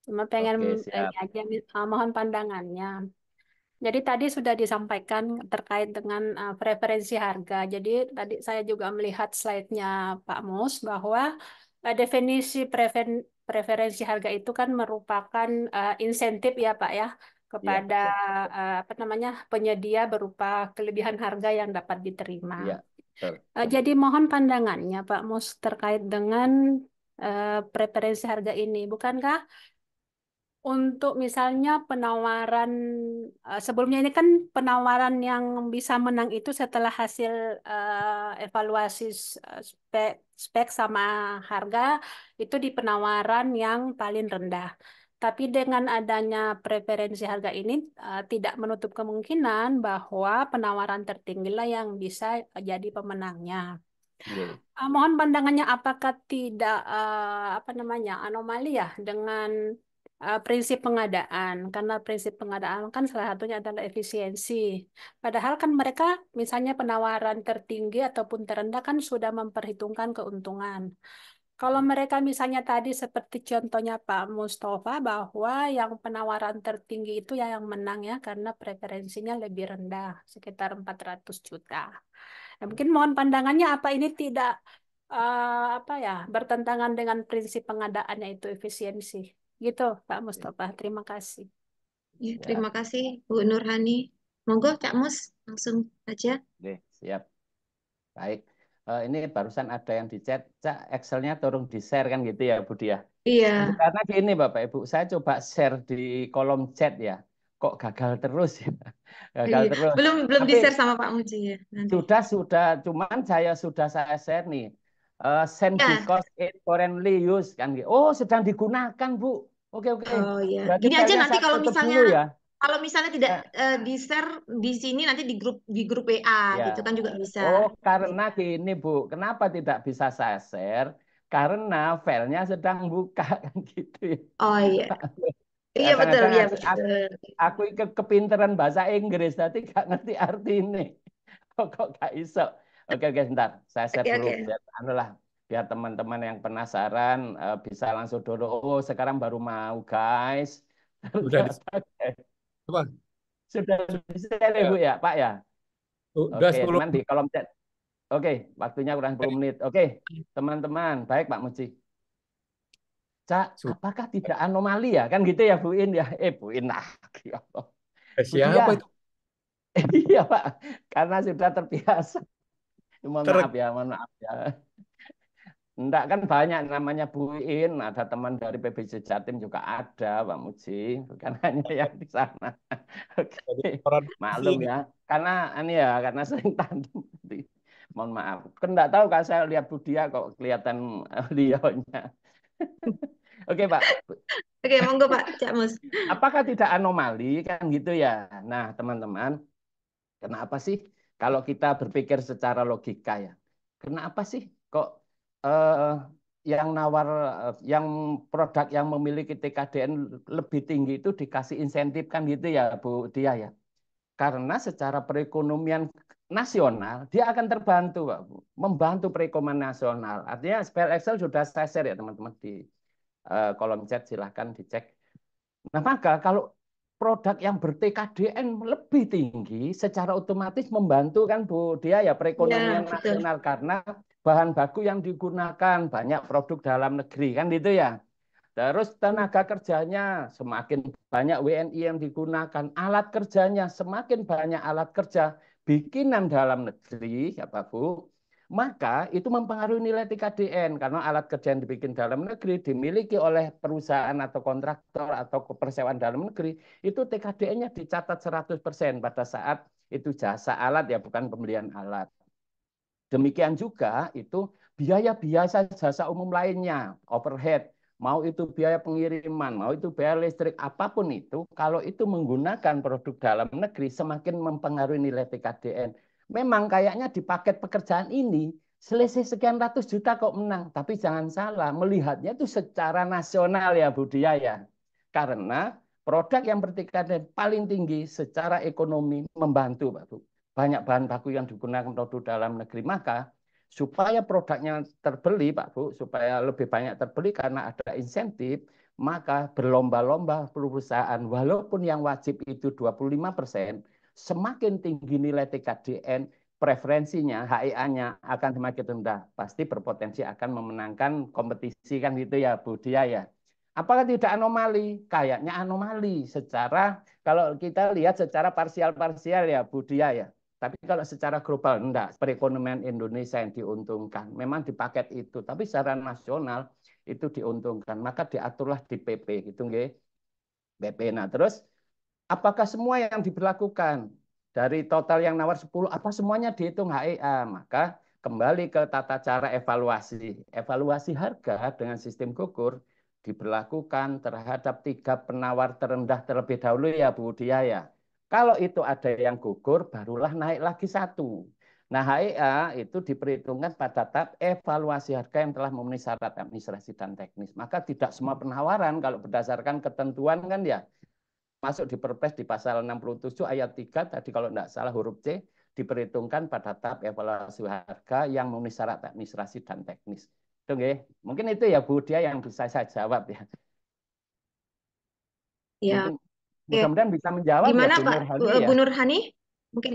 Cuma pengen Oke, ini siap. aja, mohon pandangannya. Jadi tadi sudah disampaikan terkait dengan preferensi harga. Jadi tadi saya juga melihat slide-nya Pak Mus bahwa definisi preferensi harga itu kan merupakan insentif ya Pak ya Iya, kepada betul. apa namanya penyedia berupa kelebihan harga yang dapat diterima. Iya, betul. Jadi mohon pandangannya Pak Mus terkait dengan preferensi harga ini. Bukankah untuk misalnya penawaran sebelumnya ini kan penawaran yang bisa menang itu setelah hasil evaluasi spek spek sama harga itu di penawaran yang paling rendah. Tapi dengan adanya preferensi harga ini tidak menutup kemungkinan bahwa penawaran tertinggilah yang bisa jadi pemenangnya. Oke. Mohon pandangannya apakah tidak apa namanya anomali ya dengan prinsip pengadaan karena prinsip pengadaan kan salah satunya adalah efisiensi. Padahal kan mereka misalnya penawaran tertinggi ataupun terendah kan sudah memperhitungkan keuntungan. Kalau mereka misalnya tadi seperti contohnya Pak Mustafa bahwa yang penawaran tertinggi itu yang menang ya karena preferensinya lebih rendah sekitar 400 juta. Nah, mungkin mohon pandangannya apa ini tidak apa ya bertentangan dengan prinsip pengadaannya itu efisiensi. Gitu, Pak Mustafa. Terima kasih. Ya, Ya, terima kasih Bu Nurhani. Monggo Cak Mus langsung aja. oke, siap. Baik. Ini barusan ada yang di chat, Cak, Excel-nya tolong di-share kan gitu ya, Budi ya. Iya, Karena gini Bapak Ibu, saya coba share di kolom chat ya. Kok gagal terus ya? Gagal iya. terus. Belum Tapi di-share sama Pak Muji ya nanti. sudah, cuman saya share nih. Send Ya, because it currently used kan gitu. Oh, sedang digunakan, Bu. Oke. oh ya. Berarti Gini aja filenya nanti saya tutup dulu ya. kalau misalnya tidak Eh, di-share di sini nanti di grup WA Ya. gitu kan juga bisa. Oh, karena gini, Bu. Kenapa tidak bisa saya share? Karena filenya sedang buka kan gitu ya. Oh iya. Iya betul, Kadang-kadang iya aku, betul. aku kepinteran bahasa Inggris, tapi gak ngerti arti ini. Kok gak iso? Oke, sebentar. Saya share Oke, dulu oke. biar anu lah, biar teman-teman yang penasaran bisa langsung download. Oh, sekarang baru mau, guys. Udah di Ternyata apa? sudah di-share ya, Ya, Bu ya, Pak ya. udah Oke, 10. teman di kolom chat. Oke, waktunya kurang 10 menit. Oke, teman-teman. Baik, Pak Muji. Cak, Sudah. apakah tidak anomali ya? Kan gitu ya, Bu In ya. Bu In, ya Allah. Bu Siapa Dia. itu? Iya, Pak. Karena sudah terbiasa. Ter Mohon maaf ya. Enggak kan banyak namanya Bu In, ada teman dari PBJ Jatim juga ada, Pak Muji. Bukan hanya yang di sana. Jadi Oke, orang maklum ini. ya. Karena ini ya, karena sering tandem. Mohon maaf. Kan enggak tahu kalau saya lihat Bu Dia kok kelihatan beliaunya. Oke, Pak. Oke, monggo Pak Cak Mus. Apakah tidak anomali kan gitu ya? Nah, teman-teman, kenapa sih kalau kita berpikir secara logika ya? Kenapa sih kok eh, yang nawar yang produk yang memiliki TKDN lebih tinggi itu dikasih insentif kan gitu ya, Bu Dia ya? Karena secara perekonomian nasional dia akan terbantu, Pak, Bu. Membantu perekonomian nasional. Artinya spell Excel sudah saya share ya teman-teman di kolom chat, silahkan dicek. Nah, maka kalau produk yang ber-TKDN lebih tinggi, secara otomatis membantu kan Bu Dia ya Ya, perekonomian betul. nasional karena bahan baku yang digunakan banyak produk dalam negeri kan gitu ya. Terus tenaga kerjanya semakin banyak WNI yang digunakan, alat kerjanya semakin banyak alat kerja bikinan dalam negeri, ya Pak Bu. Maka itu mempengaruhi nilai TKDN karena alat kerja yang dibikin dalam negeri dimiliki oleh perusahaan atau kontraktor atau persewaan dalam negeri, itu TKDN-nya dicatat 100% pada saat itu jasa alat ya bukan pembelian alat. Demikian juga itu biaya biasa jasa umum lainnya, overhead, mau itu biaya pengiriman, mau itu biaya listrik, apapun itu, kalau itu menggunakan produk dalam negeri semakin mempengaruhi nilai TKDN. Memang kayaknya di paket pekerjaan ini selisih sekian ratus juta kok menang, tapi jangan salah, melihatnya itu secara nasional ya Bu Dia ya. Karena produk yang ber-TKDN paling tinggi secara ekonomi membantu Pak Bu. Banyak bahan baku yang digunakan produk dalam negeri, maka supaya produknya terbeli Pak Bu, supaya lebih banyak terbeli karena ada insentif, maka berlomba-lomba perusahaan walaupun yang wajib itu 25%, semakin tinggi nilai TKDN, preferensinya, HIA-nya akan semakin rendah. Pasti berpotensi akan memenangkan kompetisi kan gitu ya Bu Dia ya. Apakah tidak anomali? Kayaknya anomali secara kalau kita lihat secara parsial-parsial ya Bu Dia ya. Tapi kalau secara global enggak, perekonomian Indonesia yang diuntungkan. Memang di paket itu, tapi secara nasional itu diuntungkan. Maka diaturlah di PP gitu nggih. PP. Nah, terus apakah semua yang diberlakukan dari total yang nawar 10 apa semuanya dihitung HEA? Maka kembali ke tata cara evaluasi. Evaluasi harga dengan sistem gugur diberlakukan terhadap 3 penawar terendah terlebih dahulu ya Bu Dia ya. Kalau itu ada yang gugur, barulah naik lagi satu. Nah, HEA itu diperhitungkan pada tahap evaluasi harga yang telah memenuhi syarat administrasi dan teknis. Maka tidak semua penawaran kalau berdasarkan ketentuan kan ya, masuk di Perpres di pasal 67 ayat 3 tadi kalau tidak salah huruf C, diperhitungkan pada tahap evaluasi harga yang memenuhi syarat administrasi dan teknis. Itu nggih. Mungkin itu ya Bu Dia yang bisa saya jawab ya. Ya, Mungkin oke. mudah-mudahan bisa menjawab ya Gimana Bu Pak Nurhani ya. Bu Nurhani? Mungkin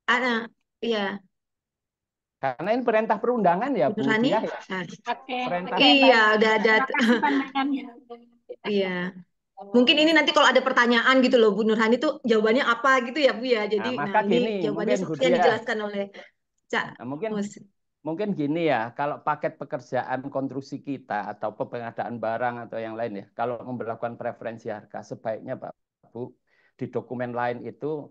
ada, ya Karena ini perintah perundangan ya Bu Bu Nurhani. Dia ya. Oke, Perintah oke, Iya, baik. udah ada. Terima kasih pandangannya. Iya. Mungkin ini nanti kalau ada pertanyaan gitu loh, Bu Nurhani itu jawabannya apa gitu ya, Bu ya. Jadi, Nah, nah maka ini gini, jawabannya mungkin seperti yang Budia, dijelaskan oleh Cak mungkin Mus. mungkin gini ya, kalau paket pekerjaan konstruksi kita atau pengadaan barang atau yang lain ya, kalau memperlakukan preferensi harga, sebaiknya Pak Bu di dokumen lain itu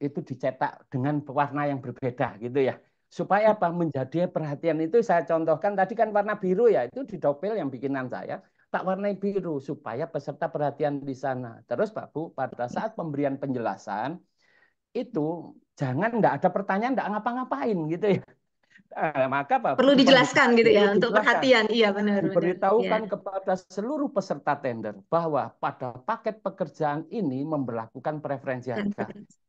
dicetak dengan warna yang berbeda gitu ya. Supaya apa? Menjadi perhatian itu saya contohkan tadi kan warna biru ya, itu di dopel yang bikinan saya, tak warnai biru supaya peserta perhatian di sana. Terus Pak Bu, pada saat pemberian penjelasan itu jangan nggak ada pertanyaan, nggak ngapa-ngapain gitu ya. Maka Pak Bu, Perlu di dijelaskan pembukaan gitu itu ya untuk dijelaskan, perhatian. Iya benar-benar. Iya. diberitahukan kepada seluruh peserta tender bahwa pada paket pekerjaan ini memberlakukan preferensi harga.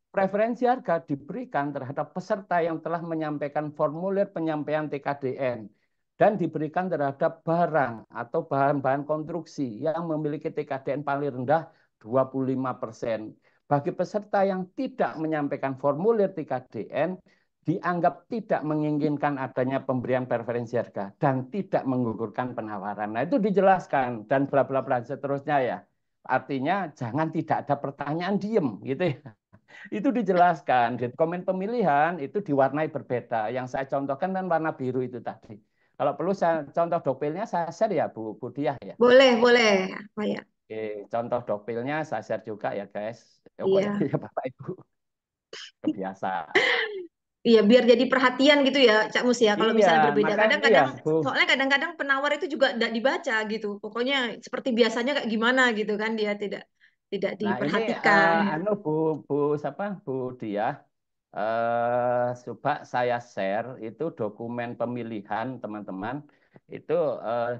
Preferensi harga diberikan terhadap peserta yang telah menyampaikan formulir penyampaian TKDN dan diberikan terhadap barang atau bahan-bahan konstruksi yang memiliki TKDN paling rendah 25%. Bagi peserta yang tidak menyampaikan formulir TKDN, dianggap tidak menginginkan adanya pemberian preferensi harga dan tidak menggugurkan penawaran. Nah, itu dijelaskan dan bla bla bla seterusnya ya. Artinya jangan tidak ada pertanyaan diem gitu ya. Itu dijelaskan di komen pemilihan itu diwarnai berbeda. Yang saya contohkan kan warna biru itu tadi. Kalau perlu saya contoh dopilnya saya share ya Bu Diah ya. Boleh, boleh. Oh, ya. Oke, contoh dopilnya saya share juga ya guys. Oh ya, Iya. ya Bapak Ibu kebiasaan. Iya, biar jadi perhatian gitu ya, Cak Mus ya. Kalau Iya, misalnya berbeda, makanya ya kadang-kadang, Bu. soalnya kadang-kadang penawar itu juga tidak dibaca gitu. Pokoknya seperti biasanya kayak gimana gitu kan, dia tidak Nah ini diperhatikan. anu Bu siapa Bu Dia coba saya share itu dokumen pemilihan teman-teman itu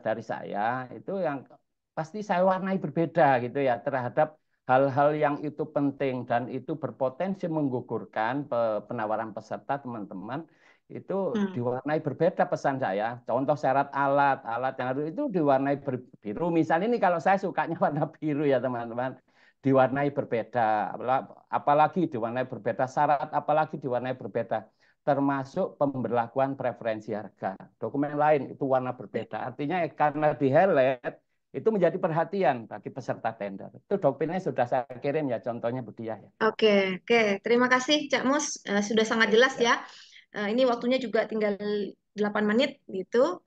dari saya itu yang pasti saya warnai berbeda gitu ya terhadap hal-hal yang itu penting dan itu berpotensi menggugurkan penawaran peserta teman-teman itu Hmm. diwarnai berbeda pesan saya. Contoh syarat alat yang harus itu diwarnai biru. Misalnya ini kalau saya sukanya warna biru ya teman-teman diwarnai berbeda, apalagi diwarnai berbeda syarat, apalagi diwarnai berbeda, termasuk pemberlakuan preferensi harga. Dokumen lain itu warna berbeda, artinya karena di highlight itu menjadi perhatian bagi peserta tender. Itu dokumennya sudah saya kirim ya, contohnya Bu Diah ya. Oke, oke. Terima kasih, Cak Mus. Sudah sangat Oke, jelas ya. ya. Ini waktunya juga tinggal 8 menit gitu.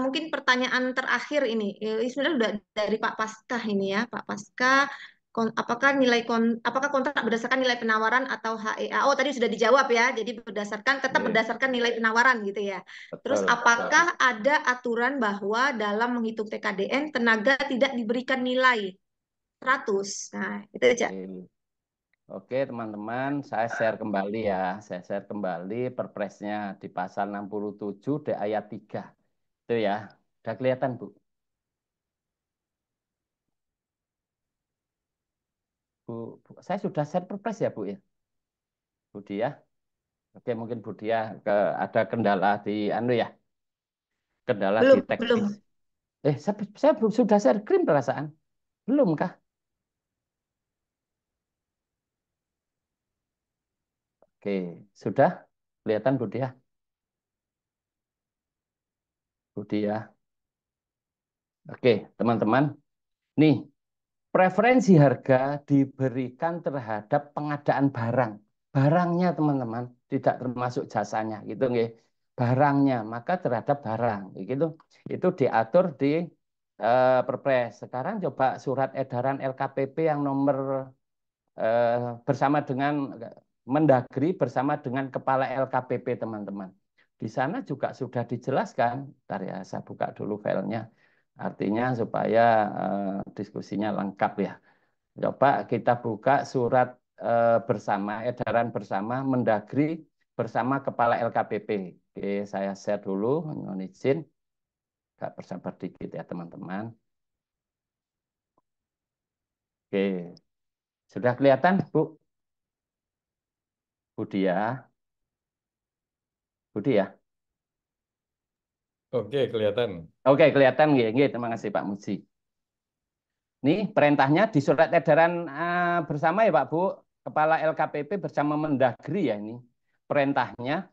Mungkin pertanyaan terakhir ini. Ini sebenarnya udah dari Pak Paskah ini ya, Pak Paskah. Apakah kontrak berdasarkan nilai penawaran atau HEA? Oh, tadi sudah dijawab ya. Jadi tetap Oke, berdasarkan nilai penawaran gitu ya. Terus betul, betul. apakah ada aturan bahwa dalam menghitung TKDN tenaga tidak diberikan nilai 100? Nah, itu aja. Oke. Oke, teman-teman, saya share kembali ya. Saya share kembali perpresnya di pasal 67 di ayat 3. Itu ya. Udah kelihatan, Bu? Saya sudah share perpres ya, Bu ya? Budi ya. Oke, mungkin Budi ya ada kendala di anu ya, kendala di Belum, teknis. belum. Saya belum sudah share screen perasaan. Belum kah? Oke, sudah kelihatan Budi ya. Budi ya. Oke, teman-teman. Nih, preferensi harga diberikan terhadap pengadaan barang. Barangnya, teman-teman, tidak termasuk jasanya gitu nggih. Barangnya, maka terhadap barang gitu. Itu diatur di Perpres. Sekarang coba surat edaran LKPP yang nomor bersama dengan Mendagri bersama dengan Kepala LKPP teman-teman. Di sana juga sudah dijelaskan. Bentar ya, saya buka dulu filenya. Artinya supaya diskusinya lengkap ya. Coba kita buka surat bersama, edaran bersama Mendagri bersama Kepala LKPP. Oke, saya share dulu, mohon izin. Gak bersabar dikit ya teman-teman. Oke, sudah kelihatan Bu? Budi ya, Budi ya. Oke, kelihatan. Oke, kelihatan nggih. Nggih, terima kasih Pak Muji. Nih perintahnya di surat edaran bersama ya Pak Bu, Kepala LKPP bersama Mendagri ya ini. Perintahnya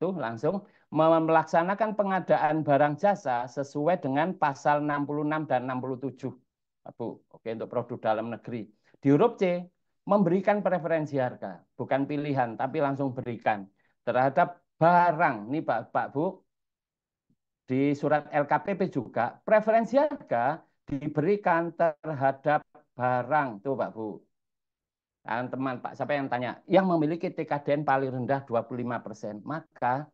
tuh langsung melaksanakan pengadaan barang jasa sesuai dengan pasal 66 dan 67. Bu. Oke, untuk produk dalam negeri. Di huruf C, memberikan preferensi harga, bukan pilihan, tapi langsung berikan terhadap barang. Ini Pak Bu, di surat LKPP juga, preferensi harga diberikan terhadap barang. Tuh Pak Bu. Teman Pak, siapa yang tanya? Yang memiliki TKDN paling rendah 25%. Maka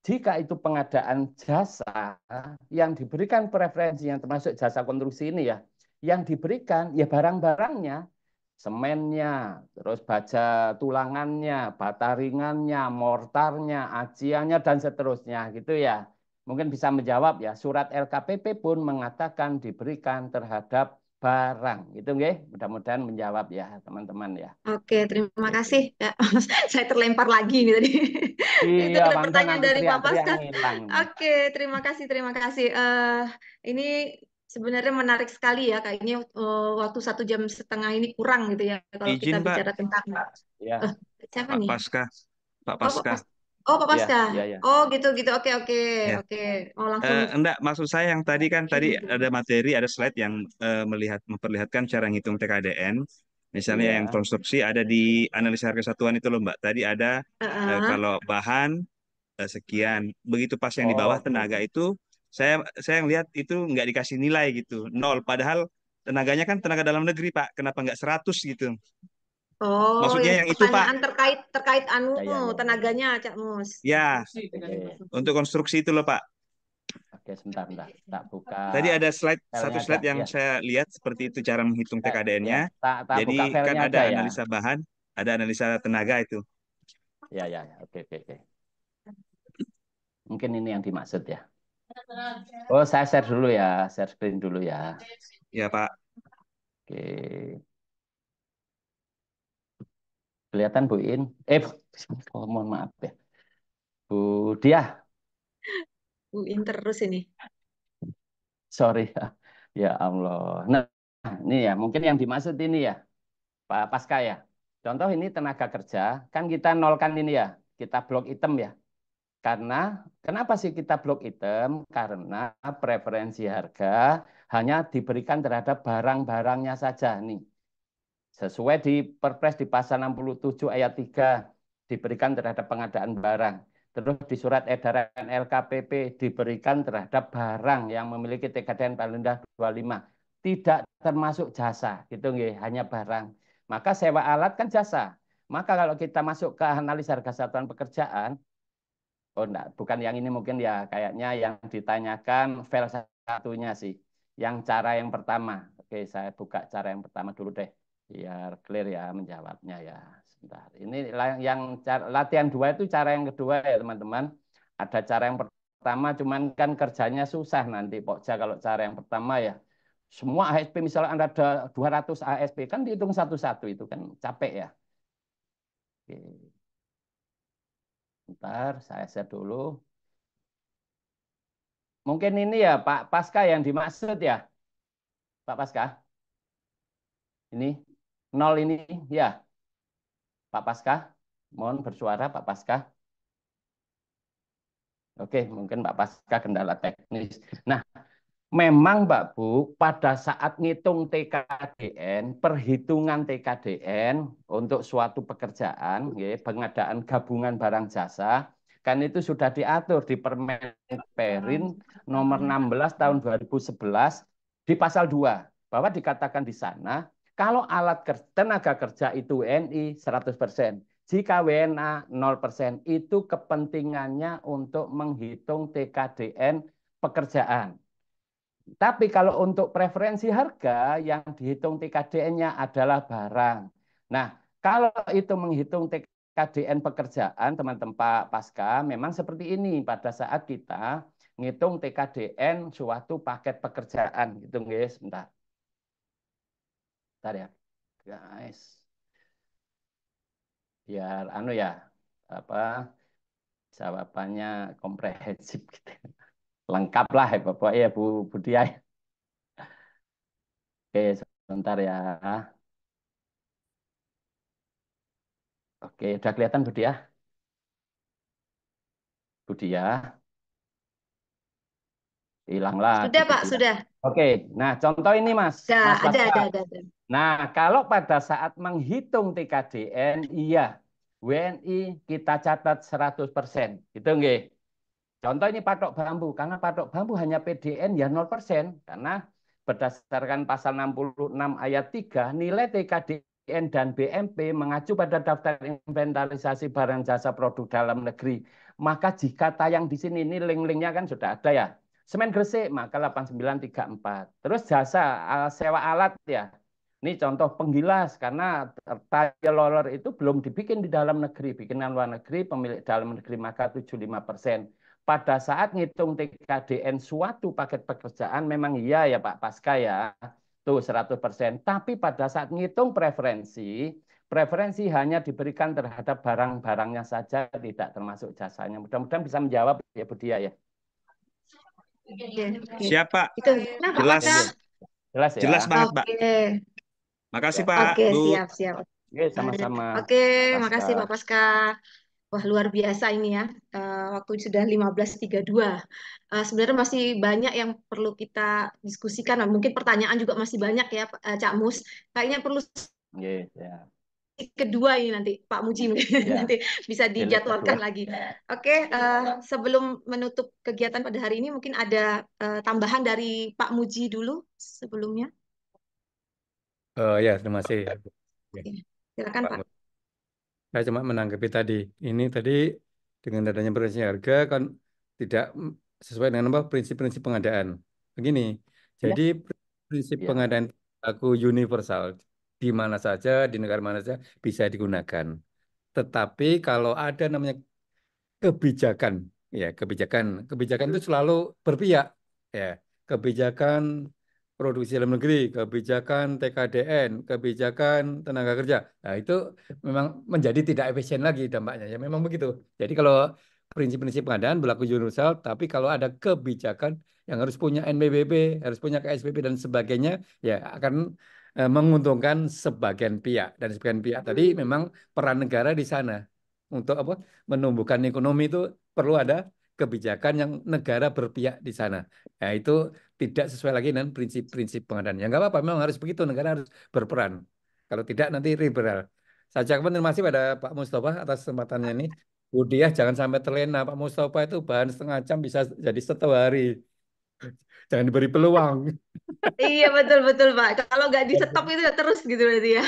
jika itu pengadaan jasa yang diberikan preferensi yang termasuk jasa konstruksi ini ya, yang diberikan ya barang-barangnya, semennya, terus baja tulangannya, bata ringannya, mortarnya, aciannya dan seterusnya gitu ya. Mungkin bisa menjawab ya. Surat LKPP pun mengatakan diberikan terhadap barang. Itu nggih, mudah-mudahan menjawab ya teman-teman ya. Oke, terima Oke. kasih. Ya, saya terlempar lagi nih tadi. Itu Iya, ada pantas pertanyaan nanti dari Pak teriak-teriak Pasca. ngilang. Oke, terima kasih, terima kasih. Ini sebenarnya menarik sekali ya. Kayaknya waktu 1,5 jam ini kurang gitu ya kalau kita Izin Pak, bicara tentang Ya, siapa Pak nih? Pasca, Pak Oh, Pak Pasca. Pas. Oh, Pak ya, Pasca. ya, ya. Oh, gitu, gitu. Oke, oke, Ya. oke. Oh, langsung. Enggak, maksud saya yang tadi kan ada materi, ada slide yang memperlihatkan cara ngitung TKDN. Misalnya yang Iya. konstruksi ada di analisa harga satuan itu loh Mbak. Tadi ada Uh-uh. kalau bahan sekian. Begitu pas yang di bawah Oh, tenaga oke. itu saya ngelihat itu nggak dikasih nilai gitu, nol. Padahal tenaganya kan tenaga dalam negeri Pak. Kenapa nggak 100 gitu? Oh, Maksudnya yang yang itu Pak. pertanyaan terkait terkait anu Ya, ya, ya, ya, ya. tenaganya, Cak Mus. Ya, Oke, untuk konstruksi itu loh Pak. oke, sebentar, bentar. Tak buka Tadi ada satu filenya aja. slide yang Ya, saya lihat seperti itu cara menghitung ya. TKDN-nya. Tak Jadi buka kan filenya ada aja ya. analisa bahan, ada analisa tenaga itu. Ya, ya, ya. Oke, oke, oke. Mungkin ini yang dimaksud ya. Oh, saya share dulu ya, share screen dulu ya. Ya Pak. Oke, kelihatan Bu In? Oh, mohon maaf ya. Bu Dia, Uin terus ini. sorry ya. Ya Allah. Nah, ini ya, mungkin yang dimaksud ini ya, Pak Pasca ya. Contoh ini tenaga kerja, kan kita nolkan ini ya, kita blok item ya. Karena kenapa sih kita blok item? Karena preferensi harga hanya diberikan terhadap barang-barangnya saja nih. Sesuai di Perpres di pasal 67 ayat 3 diberikan terhadap pengadaan barang. Terus di surat edaran LKPP diberikan terhadap barang yang memiliki TKDN paling rendah 25. Tidak termasuk jasa, gitu nggih, hanya barang. Maka sewa alat kan jasa. Maka kalau kita masuk ke analisa harga satuan pekerjaan, oh enggak, bukan yang ini mungkin ya, kayaknya yang ditanyakan file satunya sih. Yang cara yang pertama. Oke, saya buka cara yang pertama dulu deh biar clear ya menjawabnya ya. Sebentar. Ini yang latihan 2 itu cara yang kedua ya teman-teman. Ada cara yang pertama cuman kan kerjanya susah nanti Pokja kalau cara yang pertama ya. Semua ASP misalnya Anda ada 200 ASP kan dihitung satu-satu itu kan capek ya. Oke. Bentar, saya share dulu. Mungkin ini ya Pak Pasca yang dimaksud ya. Pak Pasca. Ini nol ini ya. Pak Pasca, mohon bersuara Pak Pasca. Oke, mungkin Pak Pasca kendala teknis. Nah, memang Mbak Bu, pada saat ngitung TKDN, perhitungan TKDN untuk suatu pekerjaan, ya, pengadaan gabungan barang jasa, kan itu sudah diatur di Permen nomor 16 tahun 2011 di pasal 2, bahwa dikatakan di sana, kalau alat tenaga kerja itu WNI 100%, jika WNA 0%, itu kepentingannya untuk menghitung TKDN pekerjaan. Tapi kalau untuk preferensi harga yang dihitung TKDN-nya adalah barang. Nah, kalau itu menghitung TKDN pekerjaan, teman-teman Pak Pasca, memang seperti ini pada saat kita ngitung TKDN suatu paket pekerjaan. Gitu, guys. Bentar. Bentar ya, guys. Biar anu ya, apa jawabannya komprehensif gitu. Lengkap lah ya Bapak ya Bu Budia. Oke, sebentar ya. Oke, udah kelihatan Budia? Budia, hilang lagi Sudah, Pak, Budia. sudah. Oke, nah contoh ini Mas Ada, Faskar. ada. Nah, kalau pada saat menghitung TKDN, iya, WNI kita catat 100%. Itu nggih. Contoh ini patok bambu, karena patok bambu hanya PDN ya 0%. Karena berdasarkan pasal 66 ayat 3, nilai TKDN dan BMP mengacu pada daftar inventarisasi barang jasa produk dalam negeri. Maka jika tayang di sini, ini link-linknya kan sudah ada ya. Semen Gresik, maka 8934. Terus jasa sewa alat ya. Ini contoh penggilas, karena tile roller itu belum dibikin di dalam negeri, bikinan luar negeri, pemilik dalam negeri, maka 75%. Pada saat ngitung TKDN suatu paket pekerjaan memang iya ya Pak Pasca ya, tuh 100%. Tapi pada saat ngitung preferensi, preferensi hanya diberikan terhadap barang-barangnya saja, tidak termasuk jasanya. Mudah-mudahan bisa menjawab ya Bu Dia ya. Oke. Siap, Pak. Itu nah Pak Jelas. Pasca. Jelas ya? Jelas banget, Pak. Oke. Makasih, Pak, Oke, Bu. siap. Oke, sama-sama Oke, Pak makasih Pak Pasca. Pasca. Wah, luar biasa ini ya. Waktu sudah 15.32. Sebenarnya masih banyak yang perlu kita diskusikan. Nah, mungkin pertanyaan juga masih banyak ya, Cak Mus. Kayaknya perlu Oke, ya. kedua ini nanti, Pak Muji mungkin Ya, nanti bisa delik dijadwalkan kedua. lagi. Oke, sebelum menutup kegiatan pada hari ini, mungkin ada tambahan dari Pak Muji dulu sebelumnya. Ya, terima kasih. Oke, Oke, silakan Pak. Pak. Saya cuma menanggapi tadi. Ini tadi dengan adanya preferensi harga kan tidak sesuai dengan apa prinsip-prinsip pengadaan. Begini, Ya, jadi prinsip ya. pengadaan aku universal di mana saja, di negara mana saja bisa digunakan. Tetapi kalau ada namanya kebijakan, ya kebijakan itu selalu berpihak, ya kebijakan produksi dalam negeri, kebijakan TKDN, kebijakan tenaga kerja. Nah itu memang menjadi tidak efisien lagi dampaknya, ya memang begitu. Jadi kalau prinsip-prinsip pengadaan berlaku universal, tapi kalau ada kebijakan yang harus punya NBBP, harus punya KSBP dan sebagainya, ya akan menguntungkan sebagian pihak dan sebagian pihak tadi memang peran negara di sana untuk apa menumbuhkan ekonomi itu perlu ada kebijakan yang negara berpihak di sana. Nah, itu tidak sesuai lagi dengan prinsip-prinsip pengadaan. Ya nggak apa-apa, memang harus begitu, negara harus berperan. Kalau tidak nanti liberal. Saya ucapkan terima kasih pada Pak Mustafa atas kesempatannya ini. Budiah jangan sampai terlena. Pak Mustafa itu bahan setengah jam bisa jadi 1 hari. Jangan diberi peluang. Iya betul Pak. Kalau nggak di stop itu ya terus gitu berarti ya.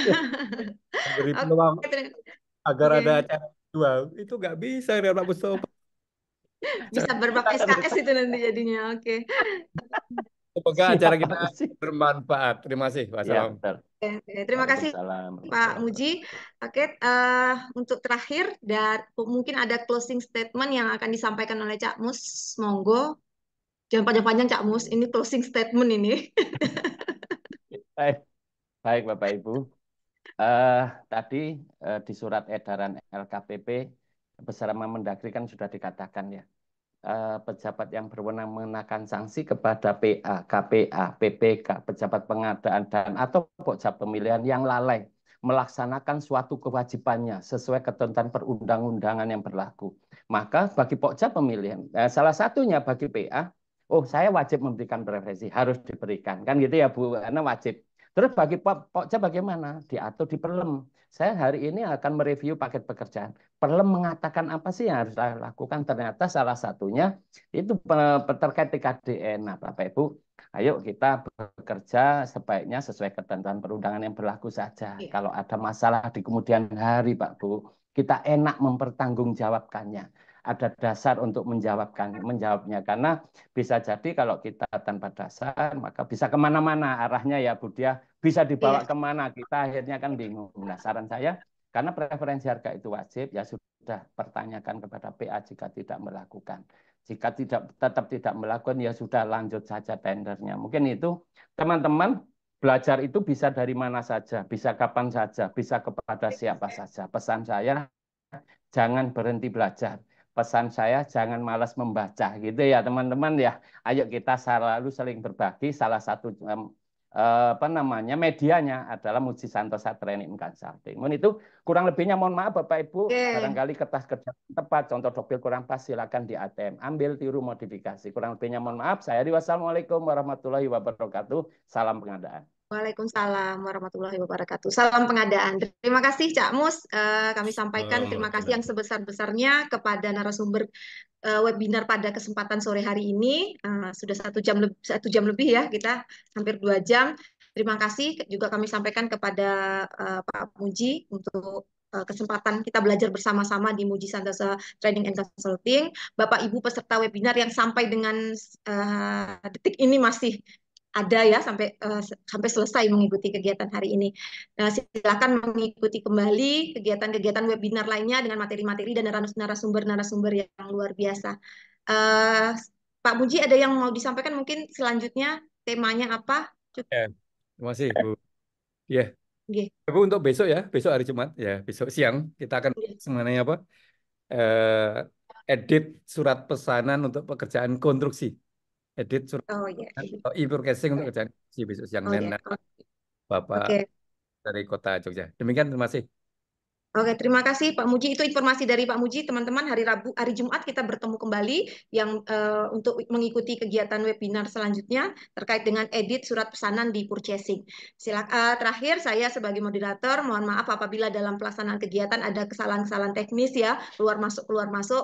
Beri peluang Oke, agar oke. ada acara jual. Itu nggak bisa dengan Pak Mustafa. Bisa berbab SKS itu nanti jadinya. Oke. Semoga Siap acara kita Pak Musi. bermanfaat. Terima kasih. Ya, Wassalam. betul. Oke. Terima kasih Waalaikumsalam Pak warahmatullahi Muji. wabarakatuh. Oke, untuk terakhir dan mungkin ada closing statement yang akan disampaikan oleh Cak Mus. Monggo. Jangan panjang-panjang Cak Mus. Ini closing statement ini. Baik, baik Bapak Ibu. Eh, Tadi di surat edaran LKPP bersama Mendagri kan sudah dikatakan ya, pejabat yang berwenang mengenakan sanksi kepada PA, KPA, PPK, pejabat pengadaan dan atau pokja pemilihan yang lalai melaksanakan suatu kewajibannya sesuai ketentuan perundang-undangan yang berlaku. Maka bagi pokja pemilihan, salah satunya bagi PA, oh saya wajib memberikan preferensi, harus diberikan. Kan gitu ya Bu, karena wajib. Terus bagi pokja bagaimana? Diatur di Perlem. Saya hari ini akan mereview paket pekerjaan. Perlem mengatakan apa sih yang harus saya lakukan? Ternyata salah satunya itu terkait TKDN. Nah, Bapak Ibu, ayo kita bekerja sebaiknya sesuai ketentuan perundangan yang berlaku saja. Iya. Kalau ada masalah di kemudian hari, Pak Bu, kita enak mempertanggungjawabkannya. Ada dasar untuk menjawabnya. Karena bisa jadi kalau kita tanpa dasar, maka bisa kemana-mana arahnya ya, Bu Dia. Bisa dibawa Iya. kemana, kita akhirnya kan bingung. Nah, saran saya, karena preferensi harga itu wajib, ya sudah pertanyakan kepada PA jika tidak melakukan. Jika tetap tidak melakukan, ya sudah lanjut saja tendernya. Mungkin itu teman-teman belajar itu bisa dari mana saja, bisa kapan saja, bisa kepada siapa saja. Pesan saya, jangan berhenti belajar. Pesan saya, jangan malas membaca, gitu ya teman-teman ya. Ayo kita selalu saling berbagi. Salah satu apa namanya medianya adalah Muji Santosa Training Consulting. Itu kurang lebihnya mohon maaf Bapak Ibu, barangkali kertas kerja tepat, contoh dopil kurang pas silakan di ATM, ambil tiru modifikasi. Kurang lebihnya mohon maaf. Saya Wassalamualaikum warahmatullahi wabarakatuh. Salam pengadaan. Waalaikumsalam warahmatullahi wabarakatuh. Salam pengadaan. Terima kasih Cak Mus. Kami sampaikan terima kasih yang sebesar-besarnya kepada narasumber webinar pada kesempatan sore hari ini. Sudah 1 jam lebih ya, kita hampir 2 jam. Terima kasih juga kami sampaikan kepada Pak Muji untuk kesempatan kita belajar bersama-sama di Muji Santosa Training and Consulting. Bapak Ibu peserta webinar yang sampai dengan detik ini masih ada ya sampai selesai mengikuti kegiatan hari ini. Silakan mengikuti kembali kegiatan-kegiatan webinar lainnya dengan materi-materi dan narasumber-narasumber yang luar biasa. Pak Muji ada yang mau disampaikan mungkin selanjutnya temanya apa? Ya, terima kasih Bu. Ya, Oke. Bu untuk besok ya, besok hari Jumat ya, besok siang kita akan mengenai apa? Edit surat pesanan untuk pekerjaan konstruksi. Edit surat atau e-procasing untuk kerjaan besok siang dan Bapak dari Kota Jogja. Demikian, terima kasih. Oke, terima kasih Pak Muji. Itu informasi dari Pak Muji, teman-teman. Hari Jumat kita bertemu kembali yang untuk mengikuti kegiatan webinar selanjutnya terkait dengan edit surat pesanan di purchasing. Terakhir, saya sebagai moderator, mohon maaf apabila dalam pelaksanaan kegiatan ada kesalahan-kesalahan teknis ya, keluar masuk.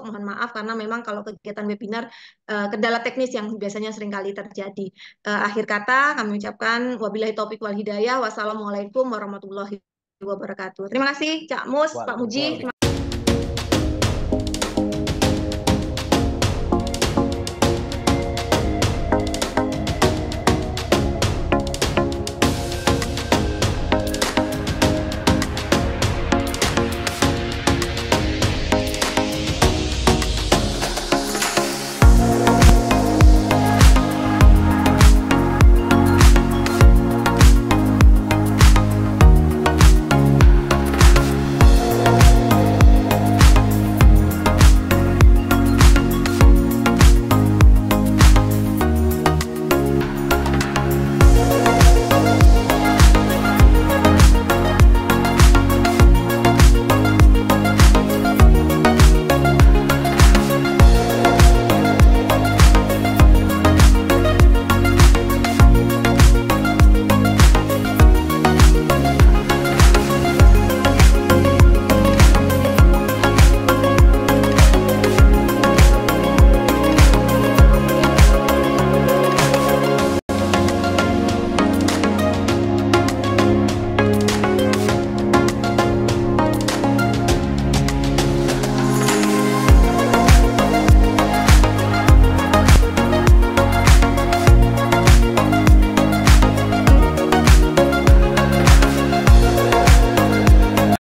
Mohon maaf karena memang kalau kegiatan webinar kendala teknis yang biasanya sering kali terjadi. Akhir kata, kami ucapkan wabillahi taufik wal hidayah. Wassalamualaikum warahmatullahi wabarakatuh. Terima kasih Cak Mus, Pak Muji.